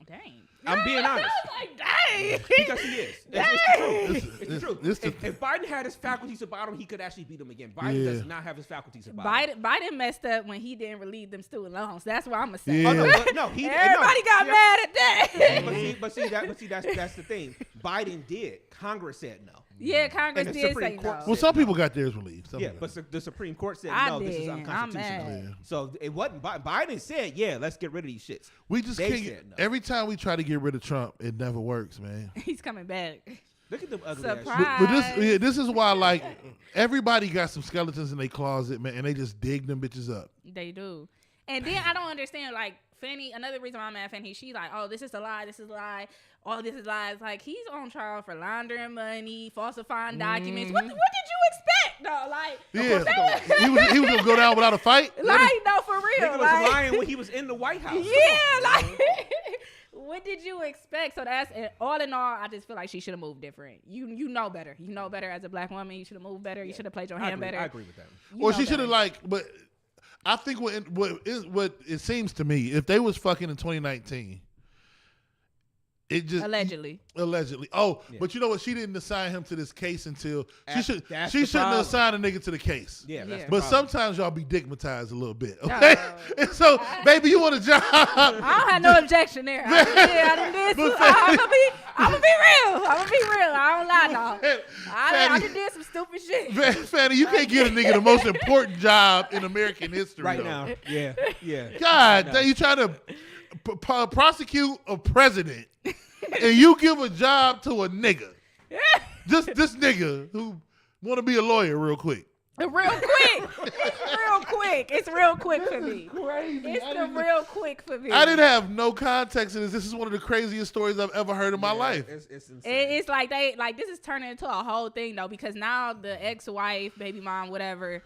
Dang. I'm being honest. Like, dang. Because he is. It's the truth. It's the truth. It's the- If Biden had his faculties about him, he could actually beat him again. Biden Yeah. does not have his faculties about him. Biden messed up when he didn't relieve them student loans. That's what I'm gonna say. Yeah. Oh no, but no, he Everybody no, got yeah. mad at that. But see, that's the thing. Biden did. Congress said no. Yeah, Congress And the did Supreme say Court no. Well, some people got theirs relieved. Some Yeah, people but the Supreme Court said I no. This is did. I'm unconstitutional. mad. Yeah. So it wasn't. Biden said, "Yeah, let's get rid of these shits." We just They can't. said no. Every time we try to get rid of Trump, it never works, man. He's coming back. Look at them ugly ass Surprise. shit. But this is why, like, everybody got some skeletons in their closet, man, and they just dig them bitches up. They do. And then I don't understand, like, Fanny, another reason why I'm mad at Fanny, she's like, oh, this is a lie, this is a lie, all this is lies. Like, he's on trial for laundering money, falsifying documents. What did you expect? No, like, Yeah, he was gonna go down without a fight. like, no, for real. Nigga was like, lying when he was in the White House. yeah, like, what did you expect? So that's all in all. I just feel like she should have moved different. You know better. You know better as a black woman. You should have moved better. You should have played your hand better. I agree with that. You Or know she should have better. but I think what it seems to me, if they was fucking in 2019, it just Allegedly. Oh, Yeah. but you know what? She didn't assign him to this case until she shouldn't That's have the problem. assigned a nigga to the case. Yeah, that's Yeah. the But problem. sometimes y'all be digmatized a little bit, okay? No. And so, baby, you want a job? I don't have no objection there. I done did some, I'm gonna be real. I'm gonna be real. I don't lie, dog. I done did some stupid shit. Fanny, you can't give a nigga the most important job in American history Right though. now, yeah. God, No. you trying to prosecute a president, and you give a job to a nigga. Just this nigga who want to be a lawyer real quick. Real quick. It's real quick for me. Crazy. It's real quick for me. I didn't have no context in this. This is one of the craziest stories I've ever heard in my life. It's insane. It's like this is turning into a whole thing though, because now the ex-wife, baby mom, whatever,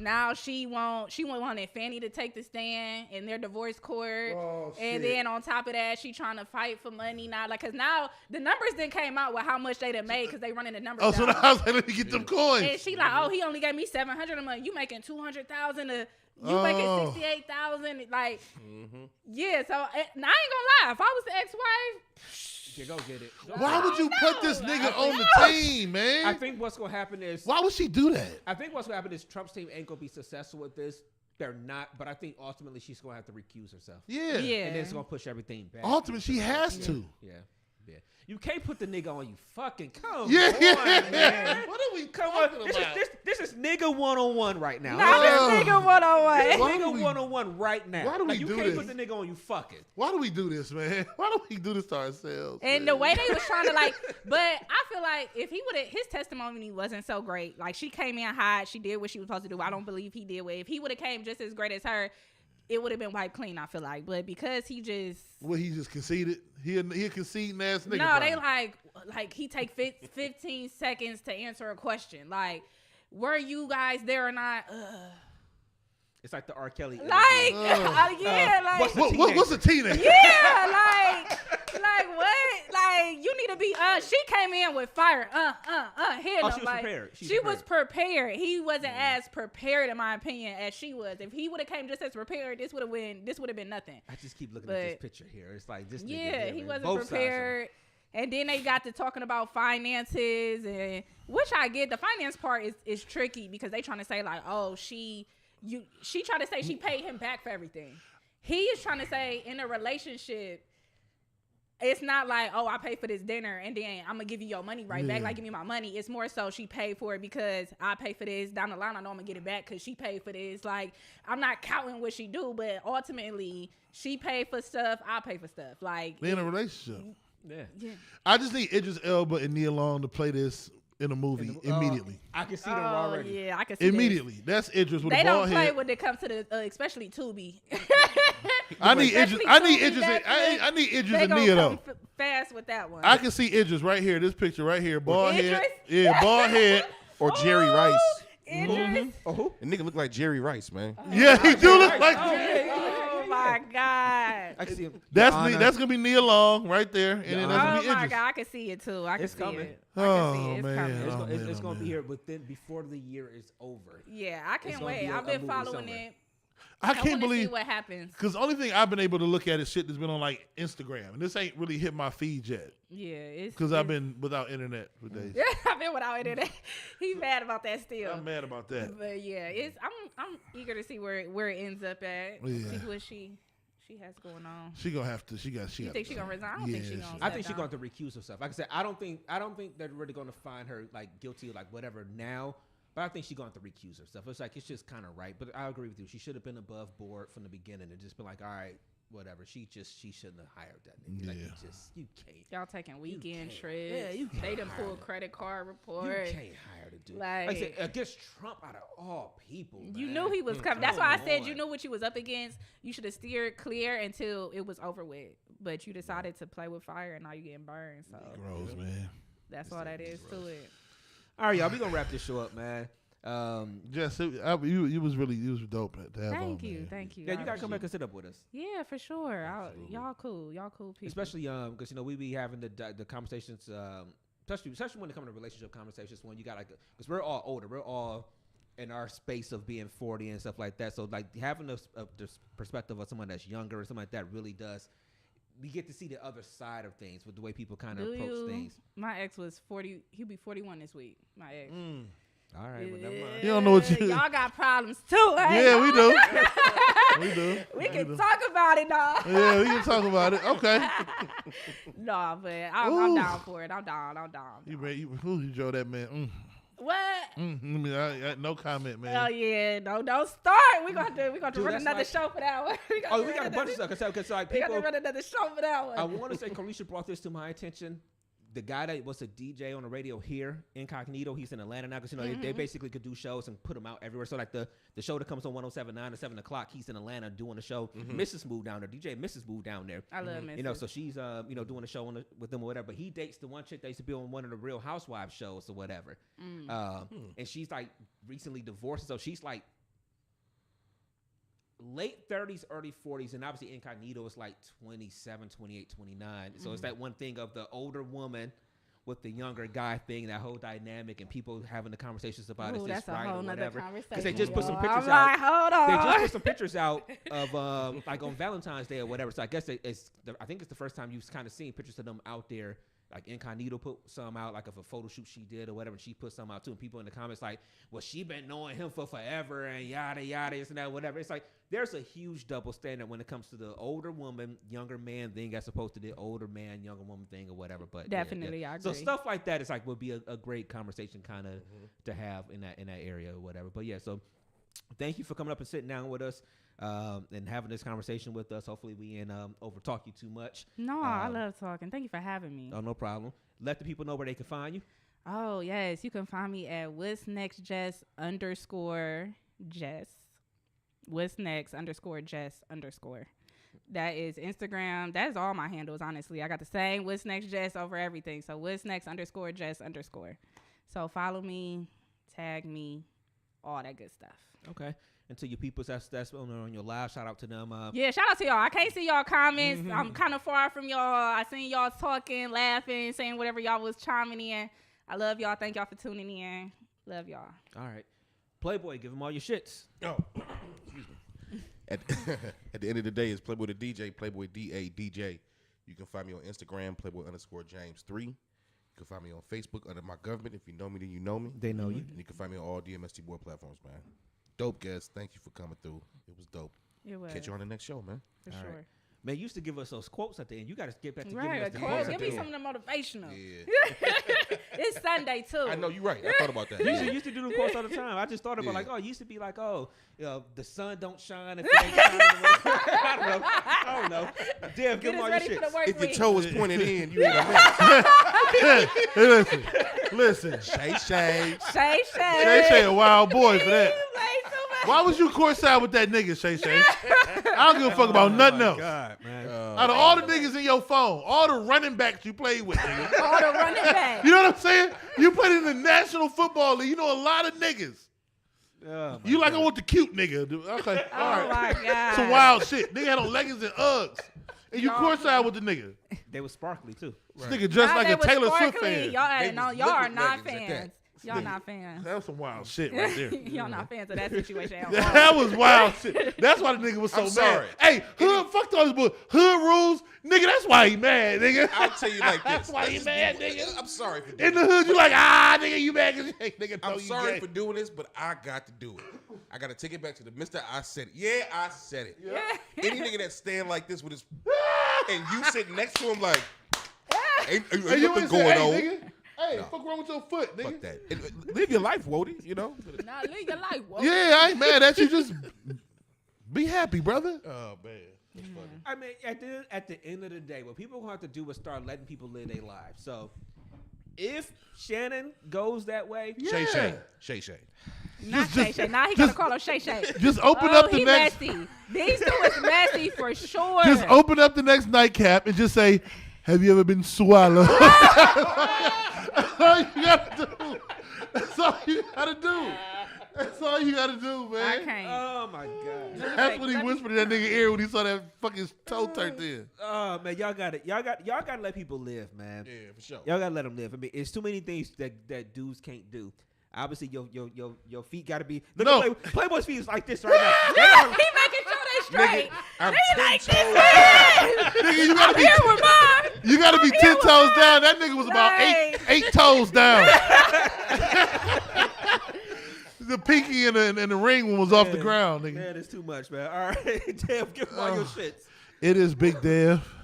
now she wanted Fanny to take the stand in their divorce court. Oh, and shit. then on top of that, she trying to fight for money now. Like, cause now the numbers then came out with how much they done made, because they running the numbers Oh, so down. now I was like, let me get them coins. And she like, oh, he only gave me $700 a month. You making $200,000 you making $68,000. Like, yeah. So I ain't gonna lie. If I was the ex-wife, Yeah, go get it. Why would you put this nigga on the team, man? I think what's gonna happen is Why would she do that? I think what's gonna happen is Trump's team ain't gonna be successful with this. They're not, but I think ultimately she's gonna have to recuse herself. Yeah. yeah. And then it's gonna push everything back. Ultimately, she has to. Yeah. You can't put the nigga on you. Fucking come Yeah. on, man. What are we Come on. talking This about? is nigga 101 right now. Not Oh. this nigga 101. This is Why do nigga we- 101 right now. why do we you do can't this? put the nigga on you fucking. Why do we do this, man? Why do we do this to ourselves? And man? the way they was trying to but I feel like if he would have, his testimony wasn't so great. Like, she came in hot, she did what she was supposed to do. I don't believe he did what. If he would have came just as great as her, it would have been wiped clean, I feel like. But because he just He just conceded? He a conceding ass nigga. no, they probably. like he take 15 seconds to answer a question. Like, were you guys there or not? It's like the R. Kelly. Like, what's the What's a teenager? yeah, like what? Like, you need to be. She came in with fire. Hit Oh, him. she was Like, prepared. She was prepared. He wasn't as prepared, in my opinion, as she was. If he would have came just as prepared, this would have been nothing. I just keep looking at this picture here. It's like this. Nigga Yeah, here, he man. wasn't Both sides of him. prepared. And then they got to talking about finances, and which I get. The finance part is tricky because they trying to say like, oh, she trying to say she paid him back for everything. He is trying to say in a relationship, it's not like, oh, I paid for this dinner and then I'm gonna give you your money right back. Like, give me my money. It's more so she paid for it because I pay for this. Down the line, I know I'm gonna get it back because she paid for this. Like, I'm not counting what she do, but ultimately she paid for stuff. I pay for stuff. Like, They in a relationship. Yeah. I just need Idris Elba and Nia Long to play this in a movie immediately. I can see them oh already. yeah, I can see this. Immediately. That's Idris with They a bald don't play head. when it comes to the, especially Tubi. I need Idris. Especially I need Tubi, Idris. Netflix, I need Idris They and gonna Nia come though. fast with that one. I can see Idris right here. This picture right here. Bald head. Idris? Yeah, bald head. Or Jerry Rice. Idris. Oh, who? The nigga look like Jerry Rice, man. Yeah, he do look like. Oh my God. I can see him. That's Anna. that's gonna be Nia Long right there, and then that's gonna Oh be my Idris. God, I can see it too. I can It's see coming. it. I can see Oh, it. It's man. coming. It's, Oh, gonna, it's, man, it's oh, gonna be man. here before the year is over. Yeah, I can't gonna wait. be I've a been movie following somewhere. it. I I can't want to see believe what happens. because the only thing I've been able to look at is shit that's been on like Instagram, and this ain't really hit my feed yet Yeah, it's because I've been without internet for days. I've been without internet. He's mad about that still. I'm mad about that. But yeah, I'm eager to see where it ends up at. Yeah. See what she has going on. She gonna have to. She got. You think she gonna resign? I don't think she Yeah, gonna. I think she's step going down. to recuse herself. Like I said, I don't think they're really going to find her like guilty or like whatever now. But I think she's going to recuse herself. It's like it's just kind of right. But I agree with you. She should have been above board from the beginning and just been like, all right, whatever. She shouldn't have hired that nigga. Like you can't. Y'all taking weekend can't. trips. Yeah, you They can't done hire pulled that. credit card You report. can't hire the dude. Like- Like I said, against Trump out of all people. You man. knew he was coming. That's why I said you Come knew what you was up against. You should have steered clear until it was over with. But you decided to play with fire, and now you're getting burned. So Gross, man. that's all that is to it. All right, y'all. We gonna wrap this show up, man. Jess, you was dope to have on, Thank you, man. thank you. Yeah, I you gotta come back appreciate and sit up with us. it. Yeah, for sure. Y'all cool people. Especially because we be having the conversations, especially when it comes to relationship conversations. When you got like, because we're all older, we're all in our space of being 40 and stuff like that. So like having the perspective of someone that's younger or something like that really does. We get to see the other side of things with the way people kind of approach things. My ex was 40. He'll be 41 this week. My ex. All right, well, never mind. You don't know what you. Y'all got problems too. Yeah, we do. We do. We can talk about it, dog. Yeah, we can talk about it. Okay. No, but I'm down for it. I'm down. You drove that man. What? No comment, man. Oh yeah, don't start. We gonna have to run that's another like- show for that one. We got a bunch of stuff because like We got to people. run another show for that I one. want to say Carlisha brought this to my attention. the guy that was a DJ on the radio here, Incognito, he's in Atlanta now because they basically could do shows and put them out everywhere. So like the show that comes on 107.9 at 7 o'clock, he's in Atlanta doing the show. Mrs. moved down there. DJ Mrs. moved down there. I love Mrs. So she's doing a show with them or whatever. But he dates the one chick that used to be on one of the Real Housewives shows or whatever. And she's like recently divorced, so she's like late 30s, early 40s, and obviously Incognito is like 27, 28, 29. So it's that one thing of the older woman with the younger guy thing, that whole dynamic, and people having the conversations about is this right or whatever. Because they just put some pictures out. Hold on. They just put some pictures out of like on Valentine's Day or whatever. So I guess I think it's the first time you've kind of seen pictures of them out there. Like Incognito put some out, like of a photo shoot she did or whatever, and she put some out too. And people in the comments like, well, she been knowing him for forever and yada yada, this and that, whatever. It's like there's a huge double standard when it comes to the older woman, younger man thing as opposed to the older man, younger woman thing or whatever. But definitely, I agree. So stuff like that is like would be a great conversation kind of to have in that area or whatever. But yeah, so thank you for coming up and sitting down with us. And having this conversation with us. Hopefully we ain't over talk you too much. No, I love talking. Thank you for having me. Oh, no problem. Let the people know where they can find you. Oh, yes. You can find me at What's Next Jess _ Jess. What's Next _ Jess _ That is Instagram. That is all my handles, honestly. I got the same What's Next Jess over everything. So What's Next _ Jess _ So follow me, tag me, all that good stuff. Okay. And to your people that's on your live, shout out to them. Yeah, shout out to y'all. I can't see y'all comments. I'm kind of far from y'all. I seen y'all talking, laughing, saying whatever y'all was chiming in. I love y'all. Thank y'all for tuning in. Love y'all. All right. Playboy, give them all your shits. Oh, excuse me. At the end of the day, it's Playboy the DJ, Playboy DA DJ. You can find me on Instagram, Playboy _James3. You can find me on Facebook under my government. If you know me, then you know me. They know you. And you can find me on all DMST Boy platforms, man. Dope guest. Thank you for coming through. It was dope. It was. Catch you on the next show, man. For sure. Right. Man, you used to give us those quotes at the end. You got to get back to Right, giving us the quote. quotes. Give me some of the motivational. Yeah. It's Sunday too. I know you're right. I thought about that. You used to do them quotes all the time. I just thought about like, it used to be like, the sun don't shine if it ain't shining. I don't know. Damn, give them all your shit. If your toe is pointed in, you ain't a mess. Listen. Shay. Shay a wild boy for that. Why was you courtside with that nigga, Shay? I don't give a fuck about nothing else. God, man. Out of all the niggas in your phone, all the running backs you played with, nigga. All the running backs. You know what I'm saying? You played in the National Football League. You know a lot of niggas. Oh You like, I want the cute nigga. Okay, all right. My God. Some wild shit. Nigga had on leggings and Uggs. And you courtside with the nigga. They were sparkly, too. This nigga dressed like a Taylor Swift fan. Y'all are not fans. Y'all not fans. That was some wild shit right there. Y'all not fans of that situation. That was wild shit. That's why the nigga was so mad. Sorry. Hey, hood, fuck all this bull. Hood rules, nigga. That's why he mad, nigga. I'll tell you like this. That's why he mad, nigga. I'm sorry for doing In the hood, you like, nigga, you mad because nigga. I'm sorry for doing this, but I got to do it. I got to take it back to the Mr. I said it. Yeah, I said it. Yeah. Any nigga that stand like this with his, and you sit next to him like, ain't nothing going on. Nigga. Hey, fuck wrong with your foot, nigga? Fuck that. Live your life, Wody, you know? Nah, live your life, Wody. Yeah, I ain't mad at you. Just be happy, brother. Oh, man. I mean, at the end of the day, what people gonna have to do is start letting people live their lives. So, if Shannon goes that way, Yeah. Shay. Not Shay Shay. Now he gotta call him Shay Shay. Just open up the he next. messy. These two is messy for sure. Just open up the next nightcap and just say, "Have you ever been swallowed?" That's all you gotta do. That's all you gotta do. That's all you gotta do, man. I can't. oh my god, That's what he whispered in that nigga ear when he saw that fucking toe turned in. oh man, y'all got to let people live, man. Yeah, for sure. Y'all gotta let them live. I mean, it's too many things that dudes can't do. Obviously, your feet gotta be. Look No. at Playboy's feet is like this right now. He making sure they straight. I'm He like 10 toes this. Nigga, you gotta I'm here with mine. You gotta be 10 toes down. That nigga was about Right. eight toes down. The pinky and the ring one was off the ground, nigga. Man, it's too much, man. All right, Dev, give them all your shits. It is Big Dev.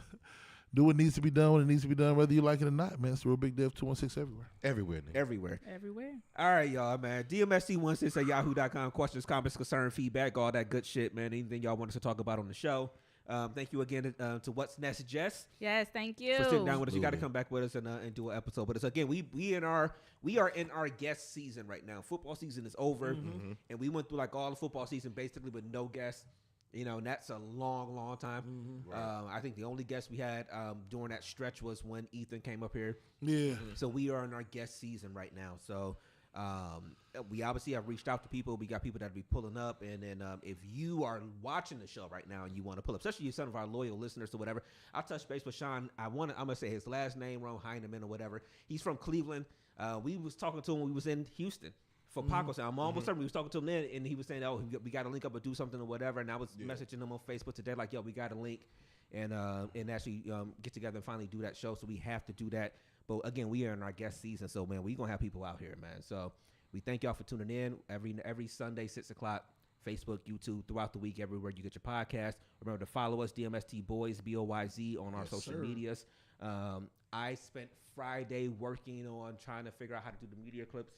Do what needs to be done when it needs to be done, whether you like it or not, man. It's Real Big Dev 216 everywhere. everywhere, nigga. Everywhere. Everywhere. All right, y'all, man. DMSC16 at yahoo.com. Questions, comments, concern, feedback, all that good shit, man. Anything y'all want us to talk about on the show. Thank you again to What's Next, Jess. Yes, thank you. For sitting down with us. You got to come back with us and do an episode. But it's again, we are in our guest season right now. Football season is over, and we went through like all the football season basically with no guests. You know, and that's a long, long time. Right. I think the only guest we had during that stretch was when Ethan came up here. Yeah. So we are in our guest season right now. So we obviously have reached out to people. We got people that will be pulling up. And then if you are watching the show right now and you want to pull up, especially some of our loyal listeners or whatever, I'll touch base with Sean. I'm going to say his last name wrong, Heineman or whatever. He's from Cleveland. We was talking to him when we was in Houston. For Paco, I'm almost certain we was talking to him then, and he was saying, "Oh, we got to link up or do something or whatever." And I was messaging him on Facebook today, like, "Yo, we got to link and actually get together and finally do that show." So we have to do that. But again, we are in our guest season, so man, we gonna have people out here, man. So we thank y'all for tuning in every Sunday, 6:00, Facebook, YouTube, throughout the week, everywhere you get your podcast. Remember to follow us, DMST Boys, BOYZ, on our social medias. I spent Friday working on trying to figure out how to do the media clips.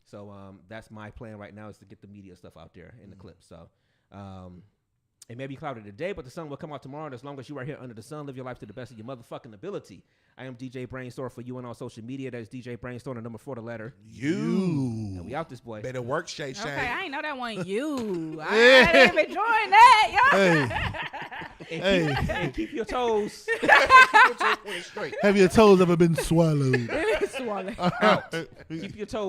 So that's my plan right now, is to get the media stuff out there in the clips. So it may be cloudy today, but the sun will come out tomorrow. And as long as you are here under the sun, live your life to the best of your motherfucking ability. I am DJ Brainstorm for you and on social media. That's DJ Brainstorm, the number 4, the letter U. And we out this boy. Better work, Shay Shay. Okay, I ain't know that one. You. I didn't even join that. And keep your toes. Have your toes ever been swallowed? Swallow. Out. Keep your toes